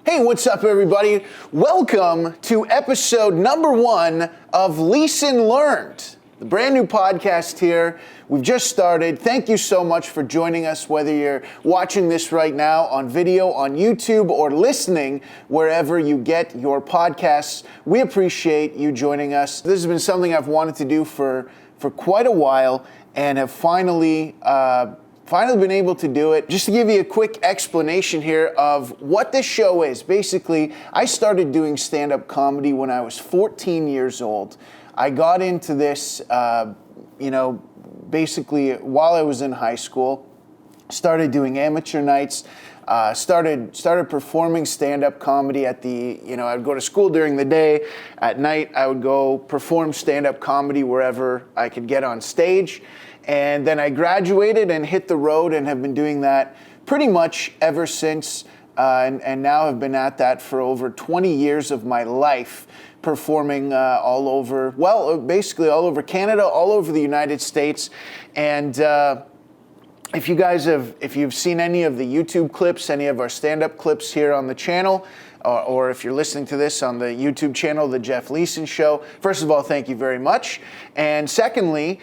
Hey, what's up, everybody? Welcome to episode number 1 of Leeson Learned, the brand new podcast here. We've just started. Thank you so much for joining us, whether you're watching this right now on video, on YouTube, or listening wherever you get your podcasts. We appreciate you joining us. This has been something I've wanted to do for quite a while and have finally been able to do it. Just to give you a quick explanation here of what this show is. Basically, I started doing stand-up comedy when I was 14 years old. I got into this, basically while I was in high school. Started doing amateur nights. Started performing stand-up comedy at I'd go to school during the day. At night, I would go perform stand-up comedy wherever I could get on stage. And then I graduated and hit the road and have been doing that pretty much ever since. And now have been at that for over 20 years of my life, performing all over, basically all over Canada, all over the United States. And if you've seen any of the YouTube clips, any of our stand-up clips here on the channel, or if you're listening to this on the YouTube channel, The Jeff Leeson Show, first of all, thank you very much. And secondly,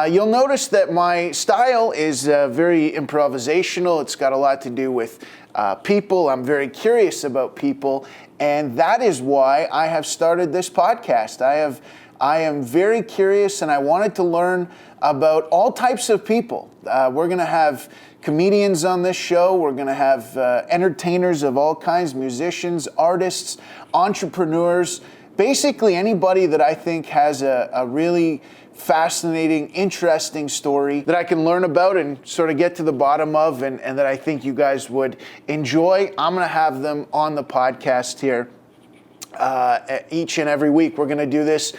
you'll notice that my style is very improvisational. It's got a lot to do with people. I'm very curious about people, and that is why I have started this podcast. I am very curious, and I wanted to learn about all types of people. We're going to have comedians on this show. We're going to have entertainers of all kinds, musicians, artists, entrepreneurs, basically anybody that I think has a really fascinating, interesting story that I can learn about and sort of get to the bottom of, and that I think you guys would enjoy. I'm going to have them on the podcast here each and every week. We're going to do this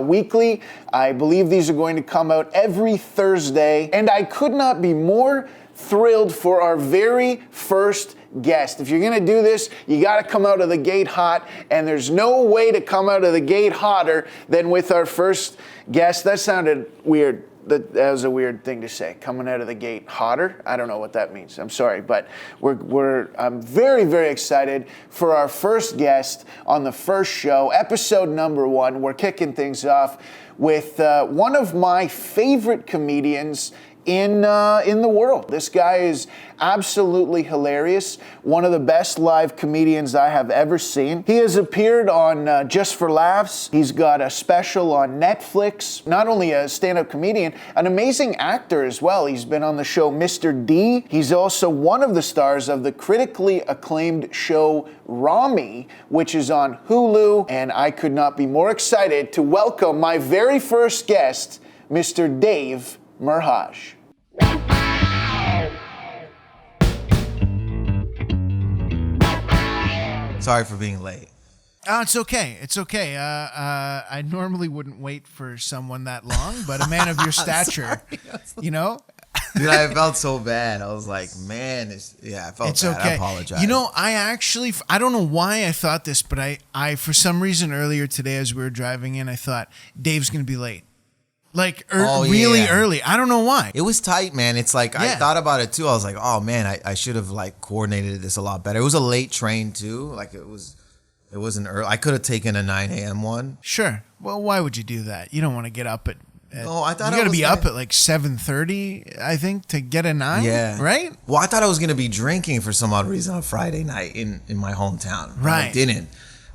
weekly. I believe these are going to come out every Thursday, and I could not be more thrilled for our very first guest. If you're going to do this, you got to come out of the gate hot, and there's no way to come out of the gate hotter than with our first guest. That sounded weird. That was a weird thing to say. Coming out of the gate hotter? I don't know what that means. I'm sorry, but I'm very, very excited for our first guest on the first show, episode number 1. We're kicking things off with one of my favorite comedians in the world. This guy is absolutely hilarious. One of the best live comedians I have ever seen. He has appeared on Just for Laughs. He's got a special on Netflix. Not only a stand-up comedian, an amazing actor as well. He's been on the show Mr. D. He's also one of the stars of the critically acclaimed show Rami, which is on Hulu. And I could not be more excited to welcome my very first guest, Mr. Dave Merheje. Sorry for being late. Oh, it's okay. It's okay. I normally wouldn't wait for someone that long, but a man of your stature, you know? Dude, I felt so bad. I was like, man, I felt it's bad. Okay. I apologize. You know, I don't know why I thought this, but I for some reason earlier today as we were driving in, I thought Dave's going to be late. Like really early. I don't know why. It was tight, man. It's like, I thought about it too. I was like, oh man, I should have like coordinated this a lot better. It was a late train too. Like it wasn't early. I could have taken a 9 a.m. one. Sure. Well, why would you do that? You don't want to get up at no, I thought you got to be up at like 7:30, I think, to get a 9. Yeah. Right? Well, I thought I was going to be drinking for some odd reason on Friday night in my hometown. Right. I didn't.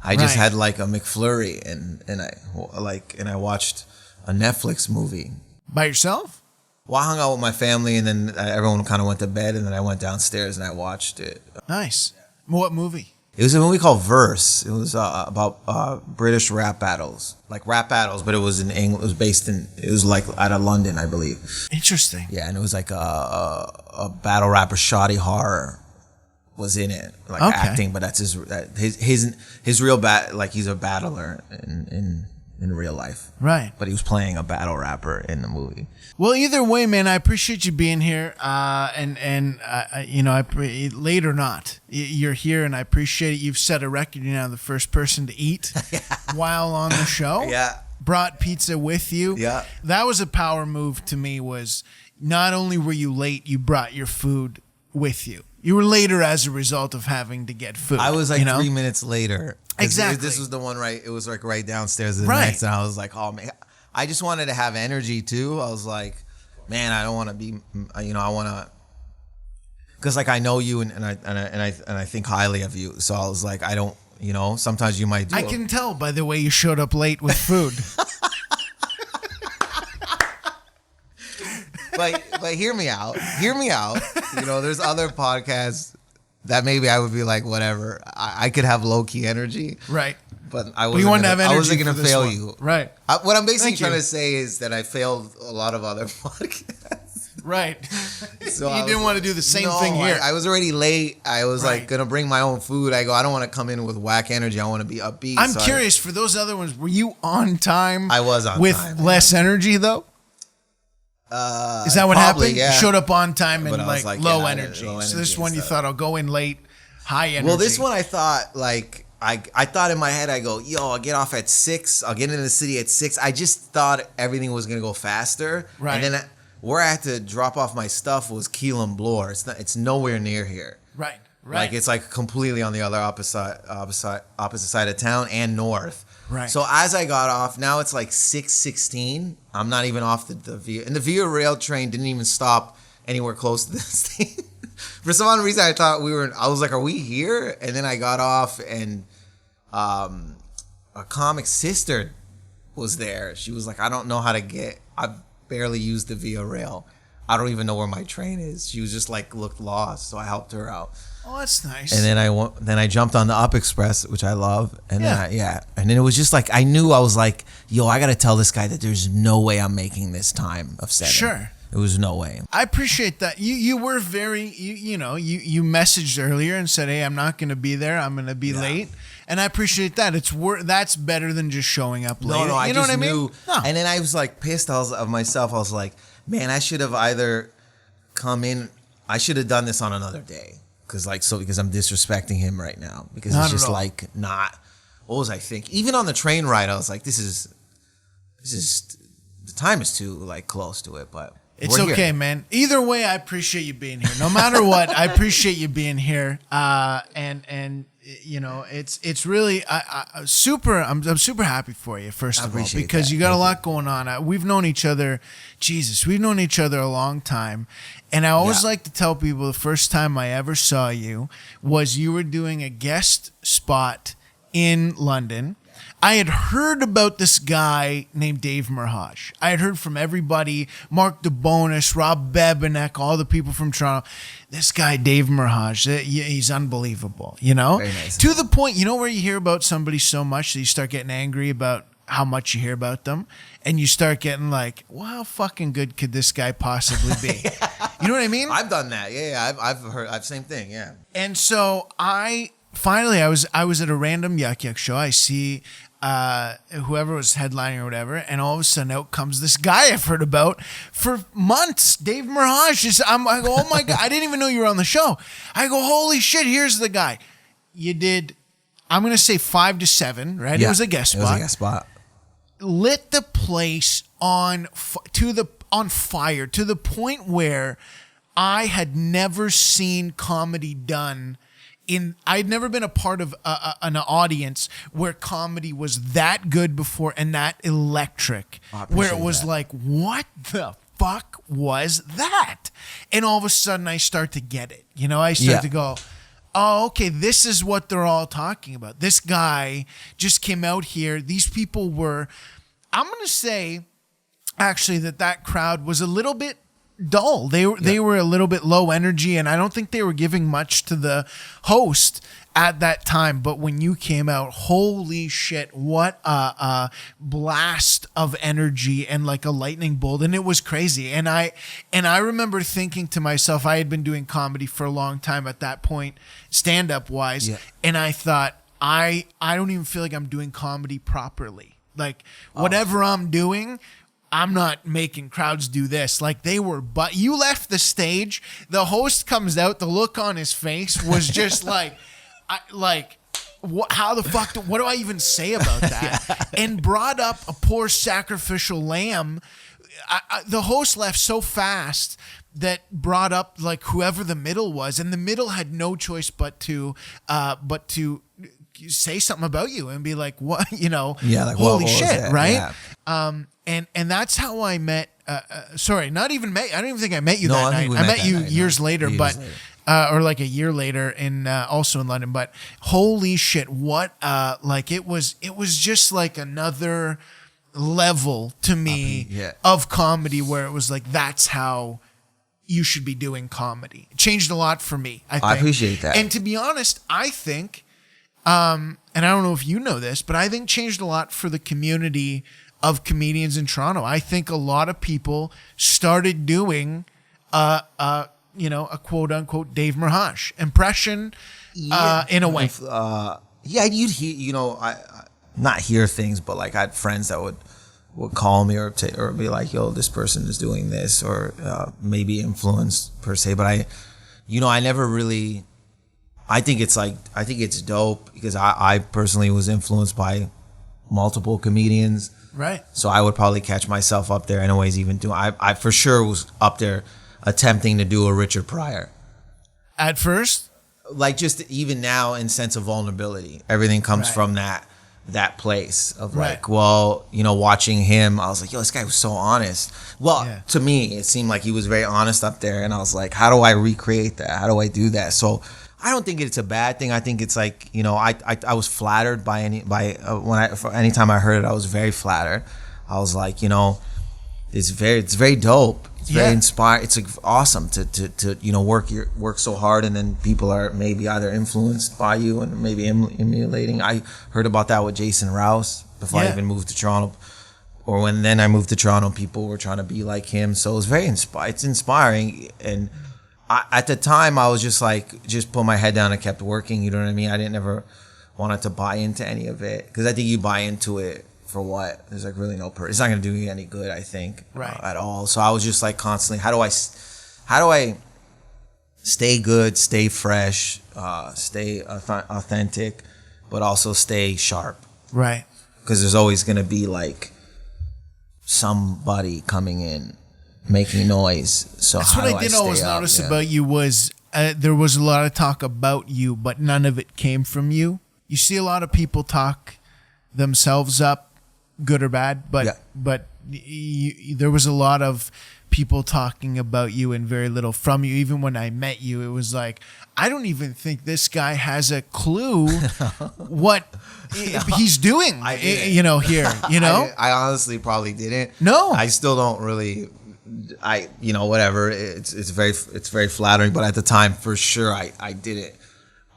I just had like a McFlurry and I watched a Netflix movie. By yourself? Well, I hung out with my family, and then everyone kind of went to bed, and then I went downstairs and I watched it. Nice. What movie? It was a movie called Verse. It was about British rap battles, like rap battles, but it was in England. It was like out of London, I believe. Interesting. Yeah, and it was like a battle rapper, Shoddy Horror, was in it, like acting, but that's his real like he's a battler in real life. Right. But he was playing a battle rapper in the movie. Well, either way, man, I appreciate you being here. Late or not, you're here, and I appreciate it. You've set a record. You're now the first person to eat while on the show. Yeah. Brought pizza with you. Yeah. That was a power move to me. Was not only were you late, you brought your food with you. You were later as a result of having to get food. I was like 3 minutes later. Exactly. This was the one it was like right downstairs the Right. next, and I was like, oh man, I just wanted to have energy too. I was like, man, I don't want to be, I want to, because like I know you and I think highly of you. So I was like, I don't, sometimes you might do. I can tell by the way you showed up late with food. But hear me out. There's other podcasts that maybe I would be like, whatever. I could have low key energy, Right. but you want to have energy. I wasn't for going to this fail one. you, Right. What I'm basically Thank trying you. to say is that I failed a lot of other podcasts. Right. So You didn't want to do the same thing here. I was already late. I was Right. like gonna bring my own food. I don't want to come in with whack energy. I want to be upbeat. I'm curious, for those other ones, were you on time? I was on with time. less energy though. Is that what probably, happened? yeah. You showed up on time and But I was like like, low yeah, energy. low So this energy one and you stuff. thought I'll go in late, high energy. Well, this one I thought like I thought in my head I go, yo, I'll get off at 6. I'll get into the city at 6. I just thought everything was gonna go faster. Right. And then where I had to drop off my stuff was Keelan Bloor. It's nowhere near here. Right. Like it's like completely on the other opposite side of town and north. Right. So as I got off, now it's like 6:16. I'm not even off the Via, and the Via Rail train didn't even stop anywhere close to this station. For some reason, I thought I was like, are we here? And then I got off, and a comic sister was there. She was like, I don't know how to get. I've barely used the Via Rail. I don't even know where my train is. She was just like looked lost, so I helped her out. Oh, that's nice. And then I jumped on the Up Express, which I love. And Yeah. And then it was just like I was like, yo, I gotta tell this guy that there's no way I'm making this time of 7. Sure. It was no way. I appreciate that. You were very you messaged earlier and said, hey, I'm not going to be there. I'm going to be late. And I appreciate that. That's better than just showing up late. No, I you know just what I mean? knew. No. And then I was like pissed of myself. I was like, man, I should have either come in. I should have done this on another day because I'm disrespecting him right now because Not it's just at all. like not. What was I thinking? Even on the train ride, I was like, this is the time is too like close to it, but. It's we're okay, here. man. Either way, I appreciate you being here. No matter what, I appreciate you being here. And it's really I'm super happy for you. First of all, appreciate because that. you got Thank a lot going on. We've known each other. We've known each other a long time. And I always like to tell people the first time I ever saw you was you were doing a guest spot in London. I had heard about this guy named Dave Merheje. I had heard from everybody, Mark DeBonis, Rob Bebenek, all the people from Toronto. This guy, Dave Merheje, he's unbelievable, Very nice. To the point, where you hear about somebody so much that you start getting angry about how much you hear about them, and you start getting like, well, how fucking good could this guy possibly be? You know what I mean? I've done that. Yeah. I've heard same thing. Yeah. And so I was at a random Yuck Yuck show. I see whoever was headlining or whatever, and all of a sudden out comes this guy I've heard about for months, Dave Merheje. I go, oh my God, I didn't even know you were on the show. I go, holy shit, here's the guy. You did, I'm going to say 5 to 7, right? Yeah, It was a guest spot. Lit the place on fire to the point where I had never seen comedy done. I'd never been a part of an audience where comedy was that good before and that electric, where it was like, what the fuck was that? And all of a sudden I start to get it. I start to go, oh, okay, this is what they're all talking about. This guy just came out here. These people were, I'm going to say actually that crowd was a little bit dull. They were a little bit low energy, and I don't think they were giving much to the host at that time. But when you came out, holy shit, what a blast of energy and like a lightning bolt. And it was crazy. And I remember thinking to myself, I had been doing comedy for a long time at that point, stand-up wise. Yeah. And I thought, I don't even feel like I'm doing comedy properly. Like whatever I'm doing, I'm not making crowds do this. Like they were, but you left the stage. The host comes out. The look on his face was just like, how the fuck? What do I even say about that? And brought up a poor sacrificial lamb the host left so fast that brought up like whoever the middle was, and the middle had no choice but to say something about you and be like, what, like, holy shit, right? Yeah. And that's how I met. Sorry, not even met. I don't even think I met you that night. I met you years later, but or like a year later in also in London. But holy shit, what like it was just like another level to me of comedy, where it was like, that's how you should be doing comedy. It changed a lot for me. I think. I appreciate that. And to be honest, I think, and I don't know if you know this, but I think changed a lot for the community of comedians in Toronto. I think a lot of people started doing a quote unquote Dave Merheje impression in a way. You'd hear, I not hear things, but like I had friends that would call me or be like, yo, this person is doing this, or maybe influenced per se. But I never really, I think it's dope because I personally was influenced by multiple comedians. Right. So I would probably catch myself up there anyways, even doing, I for sure was up there attempting to do a Richard Pryor. At first? Like just even now in sense of vulnerability, everything comes from that place of like, well, watching him, I was like, yo, this guy was so honest. Well, to me, it seemed like he was very honest up there. And I was like, how do I recreate that? How do I do that? So I don't think it's a bad thing. I think it's like, I was flattered anytime I heard it, I was very flattered. I was like, it's very dope. It's very inspiring. It's like awesome to work so hard, and then people are maybe either influenced by you and maybe emulating. I heard about that with Jason Rouse before I even moved to Toronto, or when I moved to Toronto, people were trying to be like him. So it was very it's inspiring. And at the time, I was just like, just put my head down and kept working. You know what I mean? I didn't ever wanted to buy into any of it, because I think you buy into it for what? There's like really no it's not going to do you any good, I think, at all. So I was just like constantly, how do I stay good, stay fresh, stay authentic, but also stay sharp? Right. Because there's always going to be like somebody coming in making noise. So that's what I did always notice about you was there was a lot of talk about you, but none of it came from you. You see a lot of people talk themselves up, good or bad, but there was a lot of people talking about you and very little from you. Even when I met you, it was like, I don't even think this guy has a clue what he's doing. Here. I honestly probably didn't. No, I still don't really. Whatever. It's very flattering, but at the time, for sure, I didn't.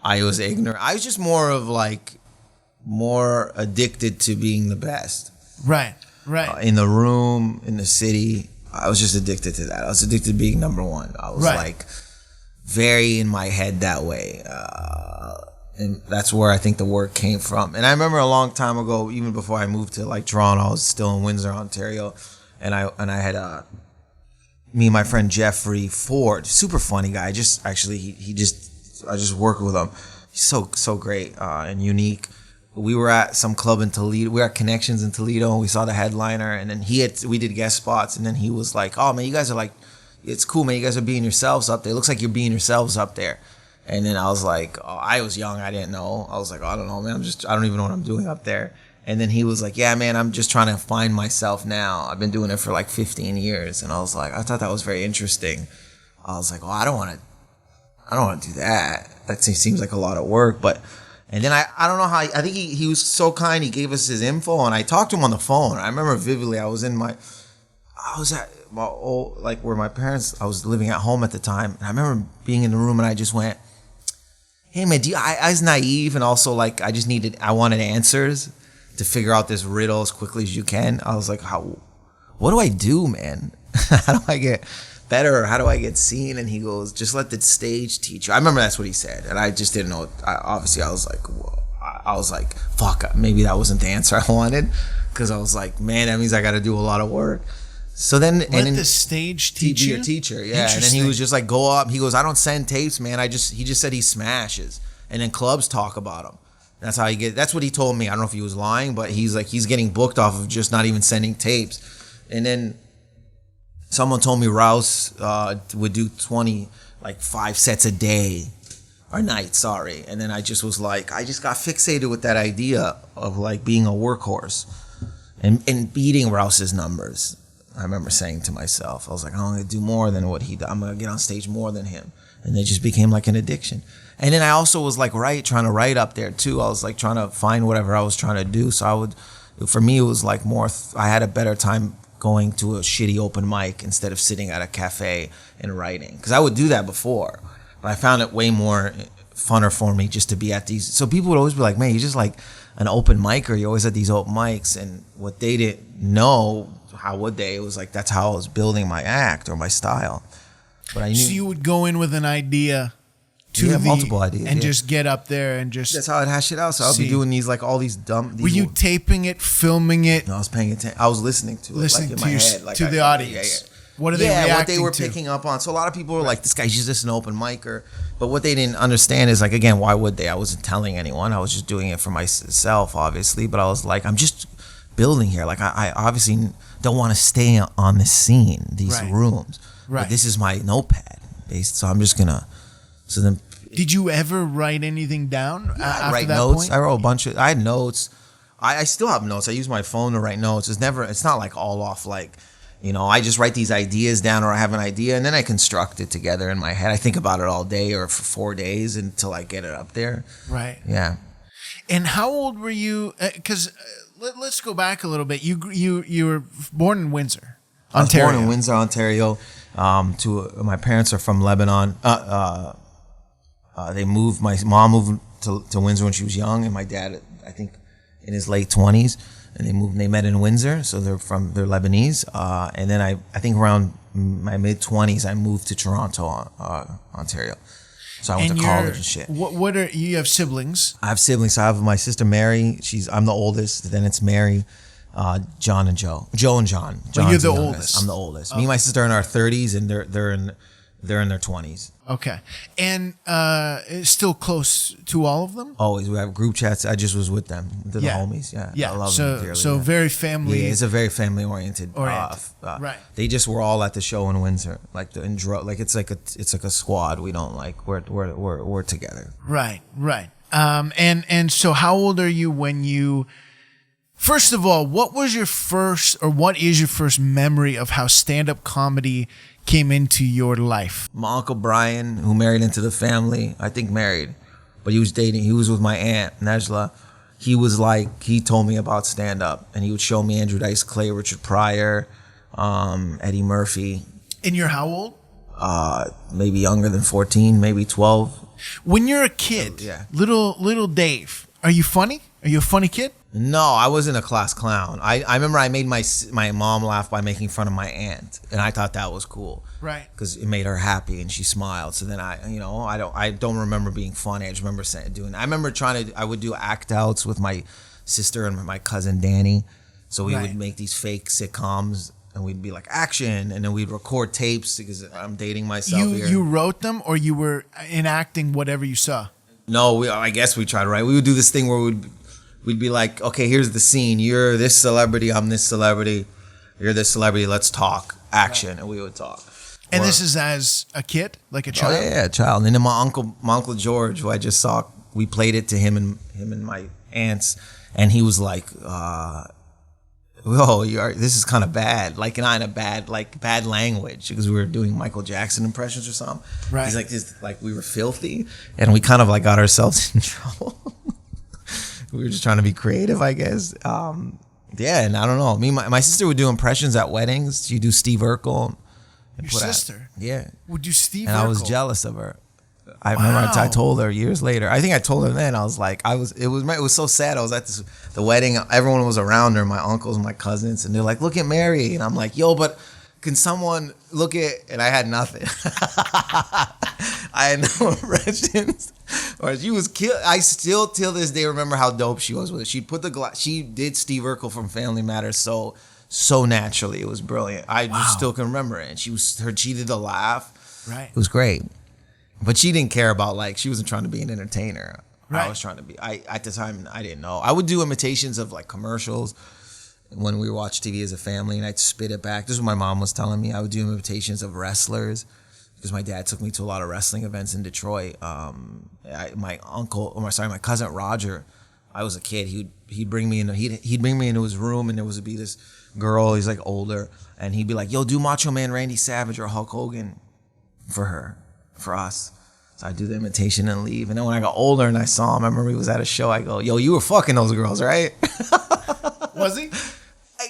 I was ignorant. I was just more addicted to being the best. Right. In the room, in the city, I was just addicted to that. I was addicted to being number one. I was like very in my head that way. And that's where I think the work came from. And I remember a long time ago, even before I moved to like Toronto, I was still in Windsor, Ontario. And I had me and my friend Jeffrey Ford, super funny guy. I just worked with him. He's so great and unique. We were at some club in Toledo. We were at Connections in Toledo, and we saw the headliner. And then we did guest spots. And then he was like, "Oh man, you guys are like, it's cool, man. You guys are being yourselves up there. It looks like you're being yourselves up there." And then I was like, "Oh, I was young. I didn't know." I was like, "Oh, I don't know, man. I don't even know what I'm doing up there." And then he was like, "Yeah, man, I'm just trying to find myself now. I've been doing it for like 15 years." And I was like, I thought that was very interesting. I was like, "Oh, I don't want to do that. That seems like a lot of work." And then I don't know how, I think he was so kind. He gave us his info, and I talked to him on the phone. I remember vividly, I was at my old, like where my parents, I was living at home at the time. And I remember being in the room, and I just went, "Hey man, I was naive, and also like I wanted answers to figure out this riddle as quickly as you can." I was like, what do I do, man? How do I get better? Or how do I get seen? And he goes, "Just let the stage teach you." I remember that's what he said. And I just didn't know. Obviously, I was like, whoa. I was like, fuck, maybe that wasn't the answer I wanted. Because I was like, man, that means I got to do a lot of work. So then, let the stage teach you? Be your teacher, yeah. And then he was just like, go up. He goes, "I don't send tapes, man. He just said he smashes. And then clubs talk about him. That's how that's what he told me. I don't know if he was lying, but he's like, he's getting booked off of just not even sending tapes." And then someone told me Rouse would do 5 sets a day or night, sorry. And then I just was like, I just got fixated with that idea of like being a workhorse and beating Rouse's numbers. I remember saying to myself, I was like, I'm going to do more than what he did. I'm going to get on stage more than him. And it just became like an addiction. And then I also was like trying to write up there too. I was like trying to find whatever I was trying to do. So for me, it was like more, I had a better time going to a shitty open mic instead of sitting at a cafe and writing. Because I would do that before. But I found it way more funner for me just to be at these. So people would always be like, man, you're just like an open micer. You're always at these open mics. And what they didn't know, how would they? It was like, that's how I was building my act or my style. But I knew. So you would go in with an idea multiple ideas. And just get up there and just. That's how I'd hash it out. So I'll be doing these, like all these dumb. Were you taping it, filming it? No, I was paying attention. I was listening to it, like in my head. Like the audience. Yeah. What are they reacting what they were to? picking up on. So a lot of people were like, this guy's just an open micer. But what they didn't understand is like, again, why would they? I wasn't telling anyone. I was just doing it for myself, obviously. But I was like, I'm just building here. Like I obviously don't want to stay on this scene, these rooms. Right. But this is my notepad based. So I'm just gonna. So then. Did you ever write anything down after write that notes. point? I wrote a bunch of. I had notes. I still have notes. I use my phone to write notes. It's not like all off. Like, I just write these ideas down, or I have an idea and then I construct it together in my head. I think about it all day or for 4 days until I get it up there. Right. Yeah. And how old were you? Because let's go back a little bit. You were born in Windsor, Ontario. I was born in Windsor, Ontario. My parents are from Lebanon. They moved. My mom moved to Windsor when she was young, and my dad, I think, in his late 20s. And they moved. They met in Windsor, so they're Lebanese. And then I think around my mid 20s, I moved to Toronto, Ontario. So I went to college and shit. What are you have siblings? I have siblings. I have my sister Mary. I'm the oldest. Then it's Mary, John and Joe. Joe and John. Well, you're the oldest. I'm the oldest. Me and my sister are in our 30s, and they're in their 20s. Okay. And still close to all of them? Always. We have group chats. I just was with them. They're the homies. Yeah. Yeah. I love them dearly. So very family. Yeah, it's a very family oriented. Right. They just were all at the show in Windsor. It's like a squad. We don't we're together. Right. And so how old are you when you first of all, what is your first memory of how stand-up comedy came into your life? My Uncle Brian, who married into the family, I think married, but he was with my aunt, Nejla. He told me about stand-up, and he would show me Andrew Dice Clay, Richard Pryor, Eddie Murphy. And you're how old? Maybe younger than 14, maybe 12. When you're a kid, little Dave, are you funny? Are you a funny kid? No, I wasn't a class clown. I remember I made my mom laugh by making fun of my aunt, and I thought that was cool. Right. Because it made her happy and she smiled. So then I don't remember being funny. I just remember doing. I remember I would do act outs with my sister and my cousin Danny. So we would make these fake sitcoms, and we'd be like action, and then we'd record tapes because I'm dating myself here. You wrote them, or you were enacting whatever you saw? No, I guess we tried to write. We would do this thing where we'd be like, okay, here's the scene. You're this celebrity. I'm this celebrity. You're this celebrity. Let's talk. Action. And we would talk. And this is as a kid, like a child? Oh, yeah, a child. And then my uncle George, who I just saw, we played it to him and my aunts. And he was like, this is kind of bad. Like, not in a bad language, because we were doing Michael Jackson impressions or something. Right. He's like, we were filthy. And we kind of like got ourselves in trouble. We were just trying to be creative, I guess. And I don't know. My sister would do impressions at weddings. She'd do Steve Urkel. Your sister? Yeah. Would do Steve Urkel. And I was jealous of her. I remember I told her years later. I think I told her then. I was like, it was so sad. I was at the wedding. Everyone was around her, my uncles and my cousins, and they're like, look at Mary. And I'm like, yo, but can someone look at, and I had nothing. I had no impressions. Or she was killed. I still till this day remember how dope she was with it. She put she did Steve Urkel from Family Matters so naturally. It was brilliant. I just still can remember it. And she did the laugh. Right. It was great. But she didn't care about she wasn't trying to be an entertainer. Right. I was trying to be. At the time I didn't know. I would do imitations of commercials when we watched TV as a family, and I'd spit it back. This is what my mom was telling me. I would do imitations of wrestlers because my dad took me to a lot of wrestling events in Detroit. My cousin Roger, I was a kid. He'd bring me into his room, and there would be this girl. He's like older, and he'd be like, "Yo, do Macho Man Randy Savage or Hulk Hogan for us." So I'd do the imitation and leave. And then when I got older and I saw him, I remember he was at a show. I go, "Yo, you were fucking those girls, right?" Was he?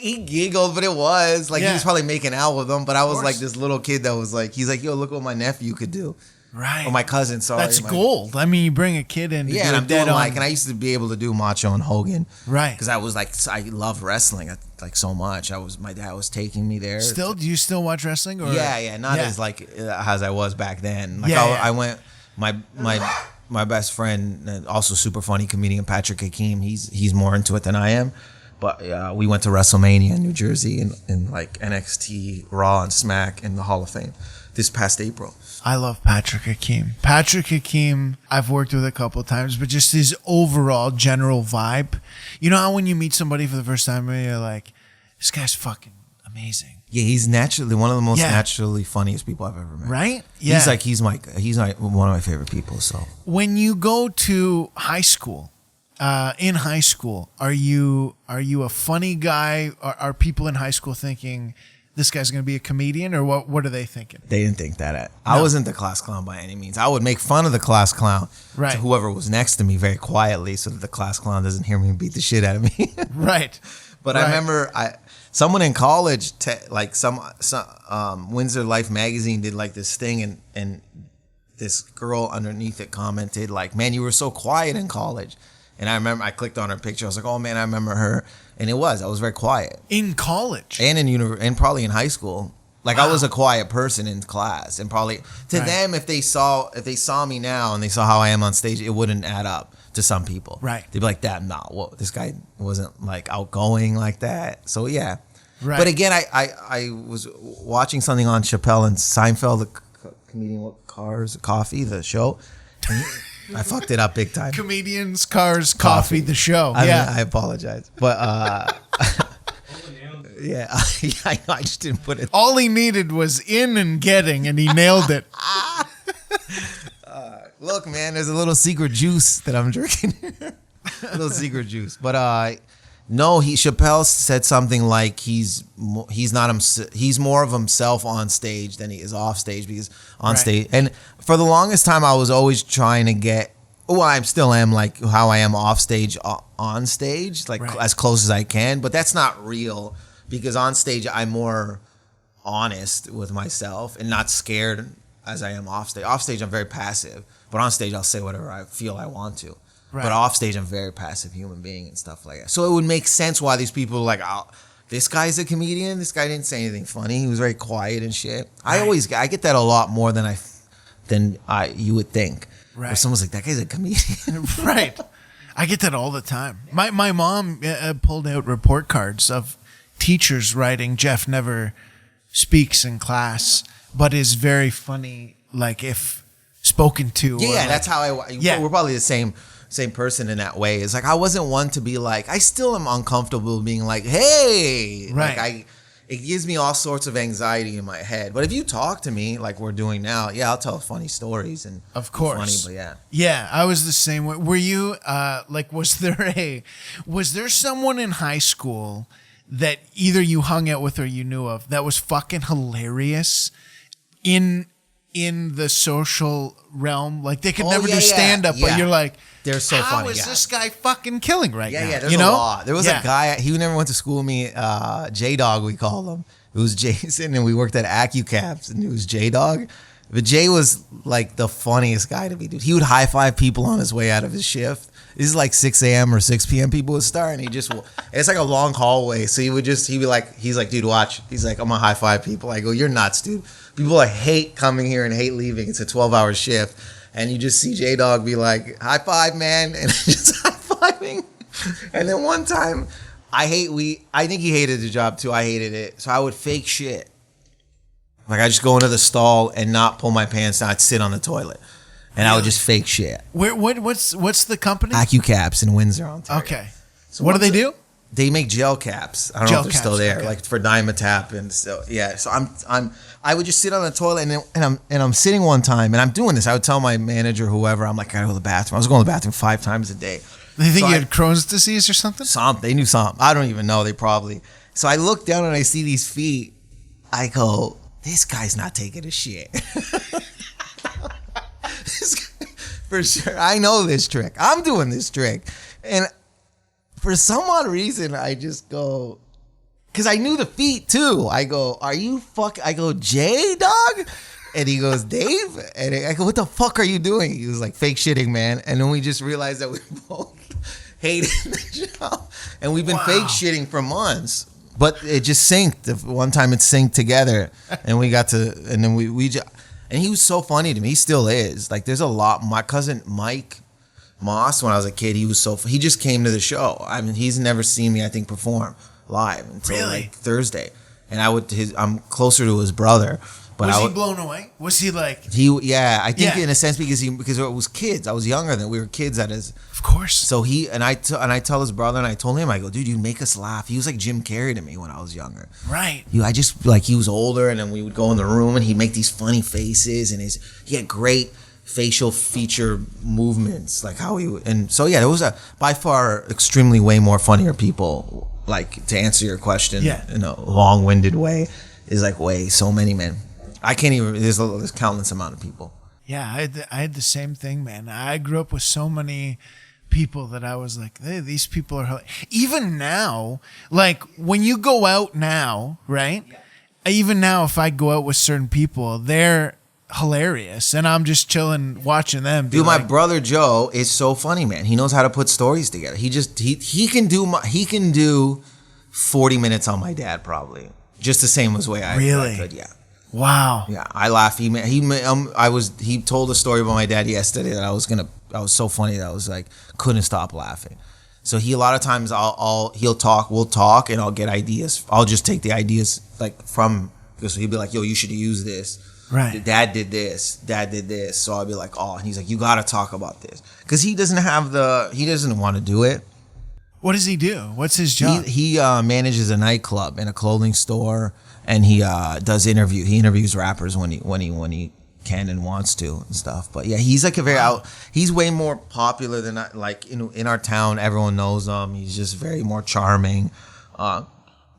He giggled, but it was like Yeah. he was probably making out with them. But I was like this little kid that was like, he's like, "Yo, look what my nephew could do." Right. Or my cousin, sorry. That's gold. I mean, you bring a kid in. Yeah, and I'm doing and I used to be able to do Macho and Hogan. Right. Because I was like, I loved wrestling like so much. My dad was taking me there. Still, do you still watch wrestling? Or? Yeah, not as like as I was back then. Like I went, my best friend, also super funny comedian Patrick Hakeem. He's more into it than I am. But we went to WrestleMania in New Jersey and like NXT, Raw, and Smack in the Hall of Fame this past April. I love Patrick Hakeem. Patrick Hakeem, I've worked with a couple of times, but just his overall general vibe. You know how when you meet somebody for the first time, you're like, this guy's fucking amazing. Yeah, he's naturally one of the most naturally funniest people I've ever met. Right? Yeah. He's one of my favorite people. So when you go to high school, in high school, are you a funny guy? Are people in high school thinking this guy's going to be a comedian, or what are they thinking? They didn't think that. I wasn't the class clown by any means. I would make fun of the class clown to whoever was next to me very quietly so that the class clown doesn't hear me and beat the shit out of me. Right. But I remember someone in college, some Windsor Life magazine did like this thing, and this girl underneath it commented like, "Man, you were so quiet in college." And I remember I clicked on her picture. I was like, "Oh man, I remember her." And I was very quiet in college and and probably in high school. Like I was a quiet person in class, and probably to them, if they saw me now and they saw how I am on stage, it wouldn't add up to some people. Right? They'd be like, this guy wasn't like outgoing like that." So yeah. Right. But again, I was watching something on Chappelle and Seinfeld, the comedian with Cars, Coffee, the show. I fucked it up big time. Comedians, Cars, Coffee, the show. I apologize. But yeah, I know. I just didn't put it. All he needed was in and getting, and he nailed it. Look, man, there's a little secret juice that I'm drinking. A little secret juice. But no, Chappelle said something like he's more of himself on stage than he is off stage, because on stage, and for the longest time I was always trying to get, well, I still am like how I am off stage on stage, like as close as I can, but that's not real, because on stage I'm more honest with myself and not scared as I am off stage. Off stage I'm very passive, but on stage I'll say whatever I feel I want to. Right. But off stage, I'm a very passive human being and stuff like that. So it would make sense why these people are like, "Oh, this guy's a comedian. This guy didn't say anything funny. He was very quiet and shit." Right. I get that a lot more than you would think. Right. Where someone's like, "That guy's a comedian." Right. I get that all the time. My mom pulled out report cards of teachers writing, "Jeff never speaks in class, but is very funny, like if spoken to." Yeah, like, that's how we're probably the same person in that way. It's like I wasn't one to be like, I still am uncomfortable being like, "Hey," right? It gives me all sorts of anxiety in my head. But if you talk to me like we're doing now, I'll tell funny stories and of course, funny. But yeah, I was the same way. Were you like? Was there someone in high school that either you hung out with or you knew of that was fucking hilarious in the social realm? Like they could never do stand up, but you're like, they're so funny. How is this guy fucking killing right now? Yeah, there's a lot. There was a guy, he never went to school with me, J-Dog we call him. It was Jason, and we worked at AccuCaps, and it was J-Dog. But Jay was like the funniest guy to me, dude. He would high five people on his way out of his shift. This is like 6 a.m. or 6 p.m. people would start, and it's like a long hallway. So he's like, "Dude, watch." He's like, "I'm gonna high five people." I go, "You're nuts, dude. People hate coming here and hate leaving. It's a 12-hour shift." And you just see J-Dog be like, "High five, man," and just high fiving. And then one time, I think he hated the job too. I hated it. So I would fake shit. Like I just go into the stall and not pull my pants down. I'd sit on the toilet. And I would just fake shit. What's the company? AccuCaps in Windsor, Ontario. Okay. So what do they do? they make gel caps. I don't know if they're still there, like for Dimetap, and so yeah. So I would just sit on the toilet, and I'm sitting one time, and I'm doing this. I would tell my manager, whoever, I'm like, I gotta go to the bathroom. I was going to the bathroom 5 times a day. They think you had Crohn's disease or something? They knew something. I don't even know. They probably. So I look down and I see these feet. I go, this guy's not taking a shit. For sure. I know this trick. I'm doing this trick. And for some odd reason, I just go, because I knew the feet too. I go, are you I go, Jay, dog? And he goes, Dave? And I go, what the fuck are you doing? He was like, fake shitting, man. And then we just realized that we both hated the show. And we've been fake shitting for months. But it just synced. One time it synced together. And we got to, and then we just, and he was so funny to me. He still is. Like, there's a lot. My cousin Mike Moss, when I was a kid, he just came to the show. I mean, he's never seen me, I think, perform live until like Thursday. And I'm closer to his brother. But was he blown away? Was he like? I think in a sense because it was kids. I was younger than we were kids at his. Of course. So I tell his brother, and I told him, I go, dude, you make us laugh. He was like Jim Carrey to me when I was younger. Right. I just like, he was older, and then we would go in the room, and he'd make these funny faces, and he had great facial feature movements, like how he would. And so there was by far extremely way more funnier people. Like, to answer your question in a long-winded way, is like so many, man. I can't even. There's countless amount of people. Yeah, I had the same thing, man. I grew up with so many people that I was like, hey, these people are even now. Like, when you go out now, right? Yeah. Even now, if I go out with certain people, they're hilarious, and I'm just chilling watching them. Dude, my brother Joe is so funny, man. He knows how to put stories together. He can do 40 minutes on my dad, probably just the same as way I could. Yeah. Wow. Yeah, I laugh. He told a story about my dad yesterday that I was so funny that I was like, couldn't stop laughing. So a lot of times we'll talk, and I'll get ideas. I'll just take the ideas like from, because he'll be like, yo, you should use this. Right. Dad did this. So I'll be like, oh, and he's like, you got to talk about this. Because he doesn't want to do it. What does he do? What's his job? He manages a nightclub and a clothing store. And he does interview. He interviews rappers when he can and wants to and stuff. But yeah, he's like he's way more popular than in our town. Everyone knows him. He's just very more charming,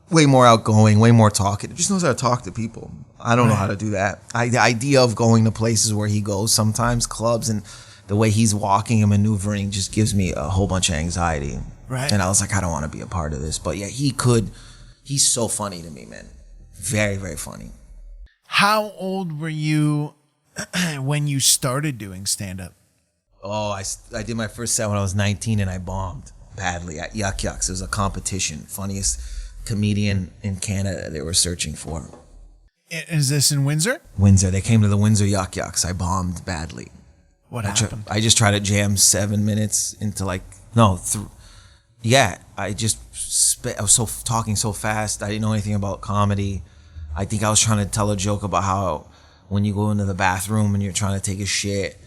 way more outgoing, way more talkative. Just knows how to talk to people. I don't know how to do that. The idea of going to places where he goes, sometimes clubs, and the way he's walking and maneuvering just gives me a whole bunch of anxiety. Right. And I was like, I don't want to be a part of this. But yeah, he's so funny to me, man. Very, very funny. How old were you when you started doing stand-up? Oh, I did my first set when I was 19, and I bombed badly at Yuck Yucks. It was a competition. Funniest comedian in Canada they were searching for. Is this in Windsor? Windsor. They came to the Windsor Yuck Yucks. I bombed badly. What happened? I just tried to jam 7 minutes into I was talking so fast. I didn't know anything about comedy. I think I was trying to tell a joke about how when you go into the bathroom and you're trying to take a shit,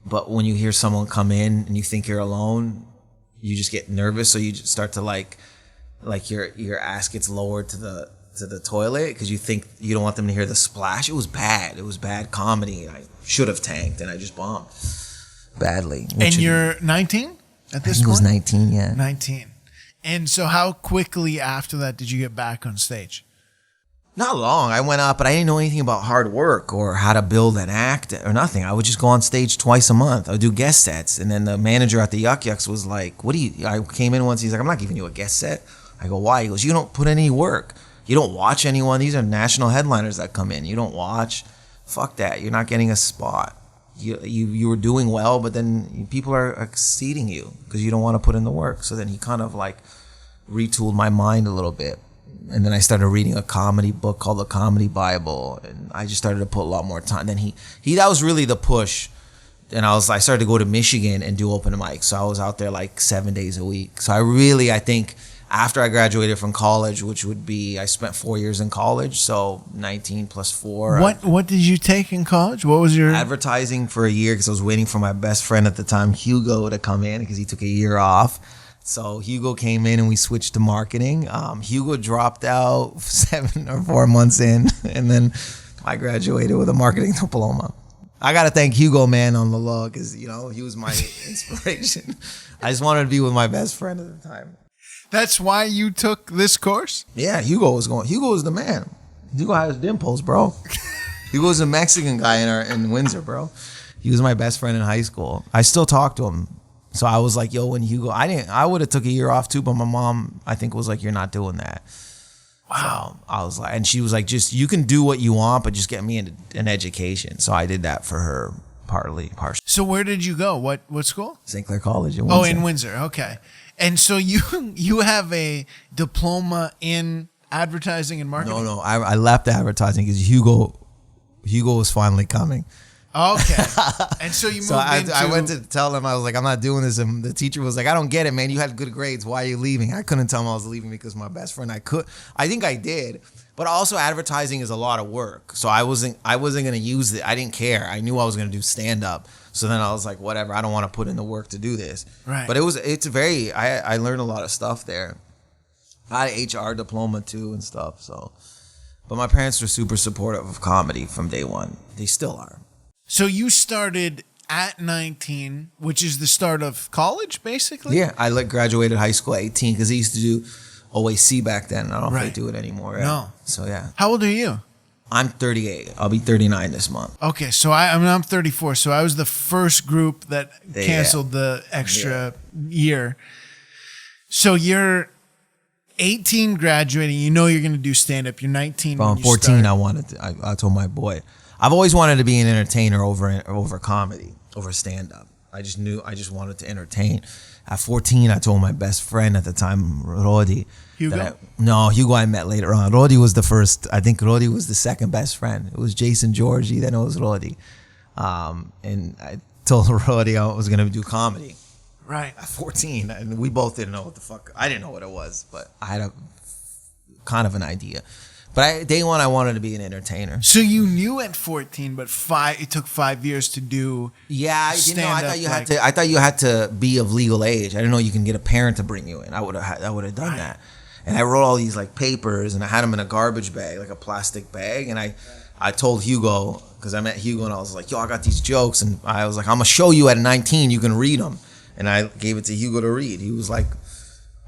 but when you hear someone come in and you think you're alone, you just get nervous. So you just start to like your ass gets lowered to the toilet because you think you don't want them to hear the splash. It was bad. It was bad comedy. I should have tanked, and I just bombed badly. And you're 19 at this point? I was 19, yeah. 19. And so how quickly after that did you get back on stage? Not long. I went up, but I didn't know anything about hard work or how to build an act or nothing. I would just go on stage twice a month. I would do guest sets. And then the manager at the Yuck Yucks was like, I came in once. He's like, I'm not giving you a guest set. I go, why? He goes, you don't put in any work. You don't watch anyone. These are national headliners that come in. You don't watch. Fuck that. You're not getting a spot. You were doing well, but then people are exceeding you because you don't want to put in the work. So then he kind of like retooled my mind a little bit. And then I started reading a comedy book called The Comedy Bible, and I just started to put a lot more time. Then he that was really the push. And I started to go to Michigan and do open mics. So I was out there like 7 days a week. So I think after I graduated from college, which would be, I spent 4 years in college, so 19 plus 4. What did you take in college? What was your... Advertising for a year because I was waiting for my best friend at the time, Hugo, to come in because he took a year off. So Hugo came in and we switched to marketing. Hugo dropped out 7 or 4 months in, and then I graduated with a marketing diploma. I gotta thank Hugo, man, on the law, because he was my inspiration. I just wanted to be with my best friend at the time. That's why you took this course? Yeah, Hugo was the man. Hugo has dimples, bro. Hugo was a Mexican guy in Windsor, bro. He was my best friend in high school. I still talk to him. So I was like, yo, when Hugo, I would have took a year off too, but my mom, I think, was like, you're not doing that. Wow. So I was like, and she was like, just, you can do what you want, but just get me an education. So I did that for her partially. So where did you go? What school? St. Clair College in Windsor. Oh, in Windsor. Okay. And so you have a diploma in advertising and marketing? No, I left advertising because Hugo was finally coming. Okay. And so you moved into... I went to tell him, I was like, I'm not doing this. And the teacher was like, I don't get it, man. You had good grades. Why are you leaving? I couldn't tell him I was leaving because my best friend, I think I did. But also advertising is a lot of work. So I wasn't going to use it. I didn't care. I knew I was going to do stand up. So then I was like, whatever. I don't want to put in the work to do this. Right. But I learned a lot of stuff there. I had an HR diploma too and stuff. So, but my parents were super supportive of comedy from day one. They still are. So you started at 19, which is the start of college, basically? Yeah, I graduated high school at 18 because they used to do OAC back then. I don't know if they do it anymore. Yeah. No. So yeah. How old are you? I'm 38. I'll be 39 this month. Okay, so I'm 34. So I was the first group that canceled the extra year. So you're 18 graduating. You know you're going to do stand up. You're 19. From 14, I told my boy, I've always wanted to be an entertainer over comedy, over stand up. I just wanted to entertain. At 14, I told my best friend at the time, Rodi. Hugo? Hugo I met later on. Rodi was the first. I think Rodi was the second best friend. It was Jason Georgie, then it was Rodi. And I told Rodi I was going to do comedy. Right. At 14, and we both didn't know what the fuck. I didn't know what it was, but I had a kind of an idea. But day one, I wanted to be an entertainer. So you knew at 14, but it took 5 years to do. Yeah, I didn't know. I thought you had to be of legal age. I didn't know you can get a parent to bring you in. I would have done that. And I wrote all these like papers, and I had them in a garbage bag, like a plastic bag. And I told Hugo, because I met Hugo, and I was like, yo, I got these jokes, and I was like, I'm gonna show you at 19. You can read them. And I gave it to Hugo to read. He was like,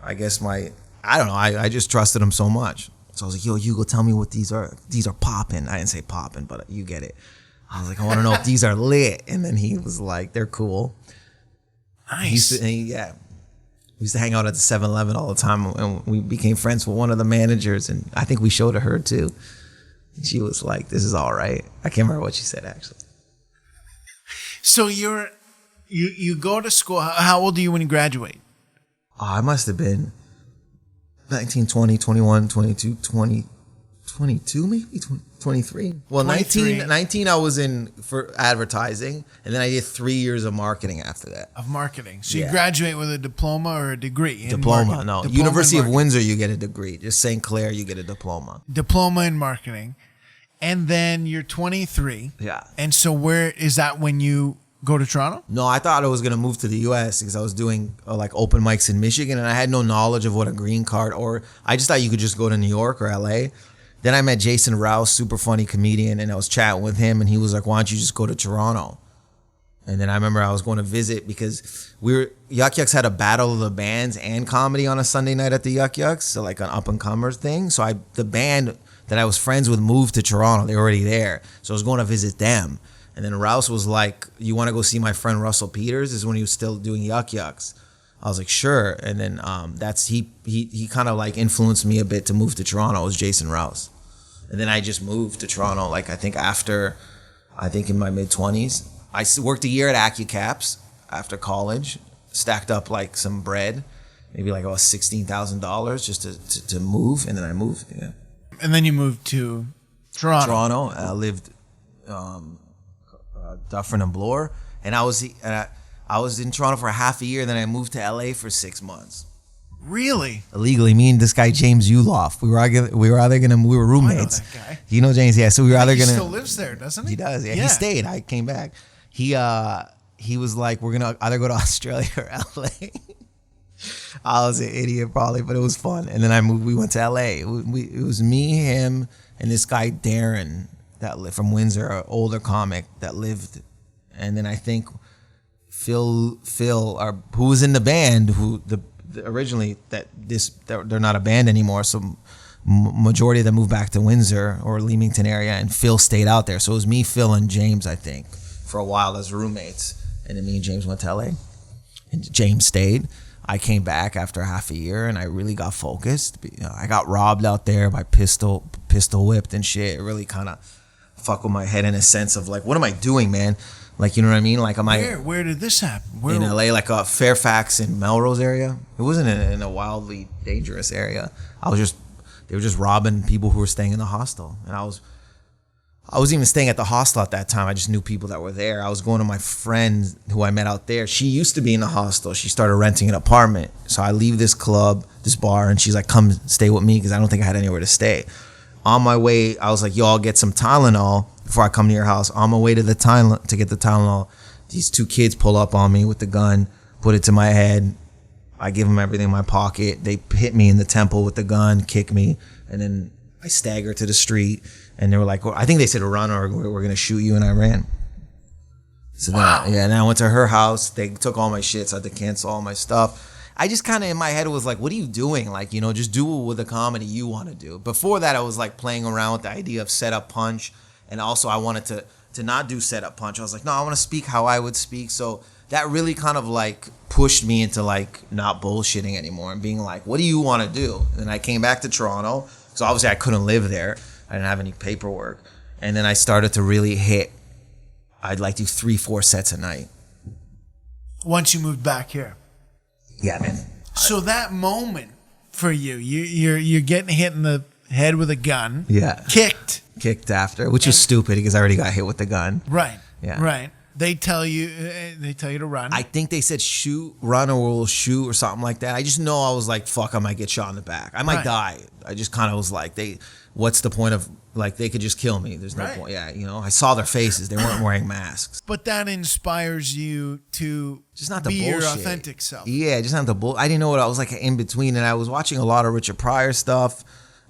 I guess I don't know. I just trusted him so much. So I was like, yo, Hugo, tell me what these are. These are popping. I didn't say popping, but you get it. I was like, I want to know if these are lit. And then he was like, they're cool. Nice. We used to hang out at the 7-Eleven all the time. And we became friends with one of the managers. And I think we showed to her too. And she was like, this is all right. I can't remember what she said, actually. So you go to school. How old are you when you graduate? Oh, I must have been 19, 20, 21, 22, 20, 22 maybe? 23? Well, 19 I was in for advertising, and then I did 3 years of marketing after that. Of marketing. So you graduate with a diploma or a degree? Diploma, no. University of Windsor, you get a degree. Just St. Clair, you get a diploma. Diploma in marketing. And then you're 23. Yeah. And so where is that when you go to Toronto? No, I thought I was going to move to the U.S. because I was doing like open mics in Michigan, and I had no knowledge of what a green card, or I just thought you could just go to New York or L.A. Then I met Jason Rouse, super funny comedian, and I was chatting with him, and he was like, why don't you just go to Toronto? And then I remember I was going to visit because Yuck Yucks had a battle of the bands and comedy on a Sunday night at the Yuck Yucks, so like an up-and-comers thing. So the band that I was friends with moved to Toronto. They were already there. So I was going to visit them. And then Rouse was like, you want to go see my friend Russell Peters? This is when he was still doing Yuck Yucks. I was like, sure. And then he kind of like influenced me a bit to move to Toronto. It was Jason Rouse. And then I just moved to Toronto, like I think in my mid-20s. I worked a year at AccuCaps after college, stacked up like some bread, maybe like about $16,000 just to move. And then I moved, yeah. And then you moved to Toronto. I lived Dufferin and Bloor, and I was in Toronto for half a year. Then I moved to LA for 6 months. Really? Illegally, me and this guy James Uloff. We were roommates. I know that guy. You know James, yeah. So we were either He gonna. still lives there, doesn't he? He does, yeah. He stayed. I came back. He was like, we're gonna either go to Australia or LA. I was an idiot probably, but it was fun. And then I moved. We went to LA. It was me, him, and this guy Darren that lived from Windsor, an older comic that lived. And then I think Phil, who was in the band, originally that they're not a band anymore. So majority of them moved back to Windsor or Leamington area, and Phil stayed out there. So it was me, Phil, and James, I think, for a while as roommates. And then me and James went to LA, and James stayed. I came back after half a year, and I really got focused. I got robbed out there by pistol whipped and shit. It really kind of fucked with my head in a sense of like, what am I doing, man? Like, you know what I mean? Like, Where did this happen? In LA, like Fairfax and Melrose area. It wasn't in a wildly dangerous area. They were just robbing people who were staying in the hostel, and I wasn't even staying at the hostel at that time. I just knew people that were there. I was going to my friend who I met out there. She used to be in the hostel. She started renting an apartment. So I leave this club, this bar, and she's like, come stay with me because I don't think I had anywhere to stay. On my way, I was like, yo, I'll get some Tylenol before I come to your house. On my way to to get the Tylenol, these two kids pull up on me with the gun, put it to my head. I give them everything in my pocket. They hit me in the temple with the gun, kick me, and then I stagger to the street. And they were like, well, I think they said run or we're going to shoot you, and I ran. So wow. Then I went to her house. They took all my shit, so I had to cancel all my stuff. I just kind of in my head was like, what are you doing? Like, you know, just do it with the comedy you want to do. Before that, I was like playing around with the idea of set up punch. And also I wanted to not do set up punch. I was like, no, I want to speak how I would speak. So that really kind of like pushed me into like not bullshitting anymore and being like, what do you want to do? And I came back to Toronto. So obviously I couldn't live there. I didn't have any paperwork. And then I started to really hit. I'd like do 3-4 sets a night. Once you moved back here. Yeah, man. So that moment for you're getting hit in the head with a gun. Yeah. Kicked after, which was stupid because I already got hit with the gun. Right. Yeah. Right. They tell you to run. I think they said run or we'll shoot or something like that. I just know I was like, fuck, I might get shot in the back. I might die. I just kind of was like, what's the point of, like, they could just kill me. There's no point. Yeah, you know, I saw their faces. They weren't wearing masks. But that inspires you to just not be the your bullshit. authentic self. Yeah, just not the bull. I didn't know what I was like in between, and I was watching a lot of Richard Pryor stuff.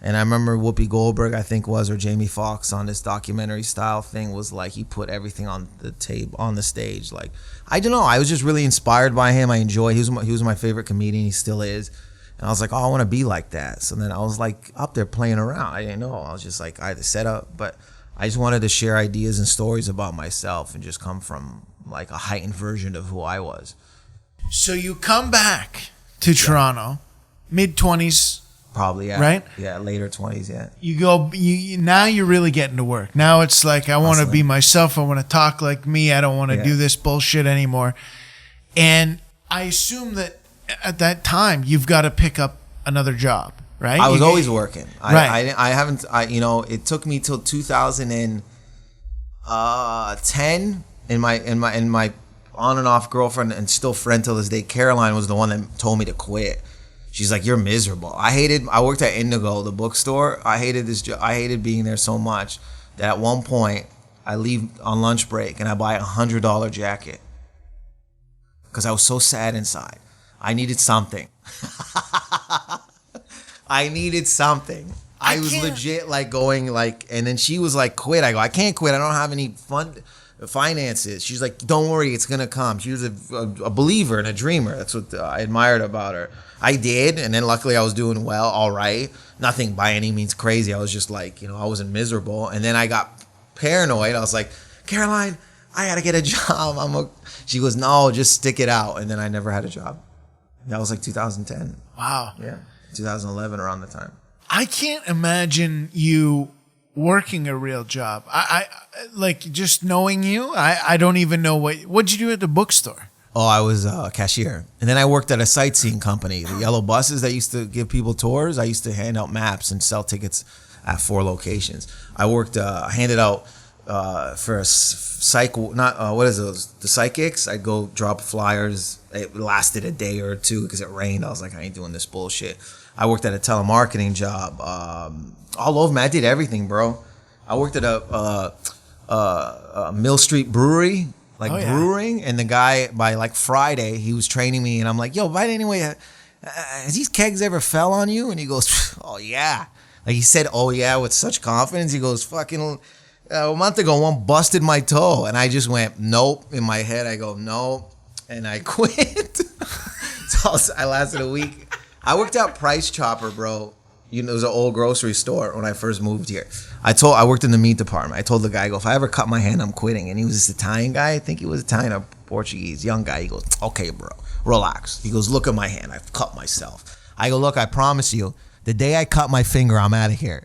And I remember Whoopi Goldberg, I think or Jamie Foxx on this documentary style thing was like, he put everything on the table, on the stage. Like, I don't know. I was just really inspired by him. I enjoy. He was my favorite comedian. He still is. And I was like, oh, I want to be like that. So then I was like up there playing around. I didn't know. I was just like, I had to set up. But I just wanted to share ideas and stories about myself and just come from like a heightened version of who I was. So you come back to Toronto, mid-20s. Probably, yeah. Right? Yeah, later 20s, yeah. You go, now you're really getting to work. Now it's like, I want to be myself. I want to talk like me. I don't want to do this bullshit anymore. And I assume that at that time, you've got to pick up another job, right? I was always working. Right. I haven't, it took me till 2010 in my on and off girlfriend and still friend till this day, Caroline, was the one that told me to quit. She's like, you're miserable. I worked at Indigo, the bookstore. I hated this job. I hated being there so much that at one point I leave on lunch break and I buy $100 jacket because I was so sad inside. I needed something. I was legit like going like, and then she was like, quit. I go, I can't quit. I don't have any finances. She's like, don't worry, it's gonna come. She was a believer and a dreamer. That's what I admired about her. I did, and then luckily I was doing well, all right. Nothing by any means crazy. I was just like, I wasn't miserable. And then I got paranoid. I was like, Caroline, I gotta get a job. She goes, no, just stick it out. And then I never had a job. That was like 2010. Wow. Yeah, 2011 around the time. I can't imagine you working a real job. I like just knowing you. I don't even know what'd you do at the bookstore. Oh, I was a cashier. And then I worked at a sightseeing company, the yellow buses that used to give people tours. I used to hand out maps and sell tickets at 4 locations. I worked, handed out for a the psychics. I'd go drop flyers. It lasted a day or two because it rained. I was like, I ain't doing this bullshit. I worked at a telemarketing job. All over, man. I did everything, bro. I worked at a Mill Street Brewery. Brewing, and the guy by like Friday he was training me, and I'm like, yo, by anyway, has these kegs ever fell on you? And he goes, oh yeah. Like he said, oh yeah, with such confidence. He goes, fucking a month ago, one busted my toe. And I just went, nope. In my head, I go, no. And I quit. So I lasted a week. I worked at Price Chopper, bro. You know, it was an old grocery store when I first moved here. I worked in the meat department. I told the guy, I go, if I ever cut my hand, I'm quitting. And he was this Italian guy. I think he was Italian or Portuguese, young guy. He goes, okay, bro, relax. He goes, look at my hand. I've cut myself. I go, look, I promise you, the day I cut my finger, I'm out of here.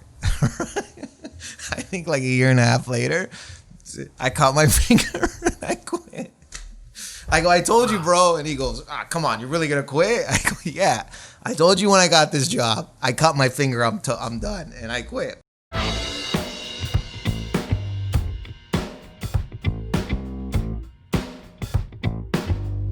I think like a year and a half later, I cut my finger and I quit. I go, I told you, bro. And he goes, come on, you're really going to quit? I go, yeah. I told you when I got this job, I cut my finger, I'm done. And I quit.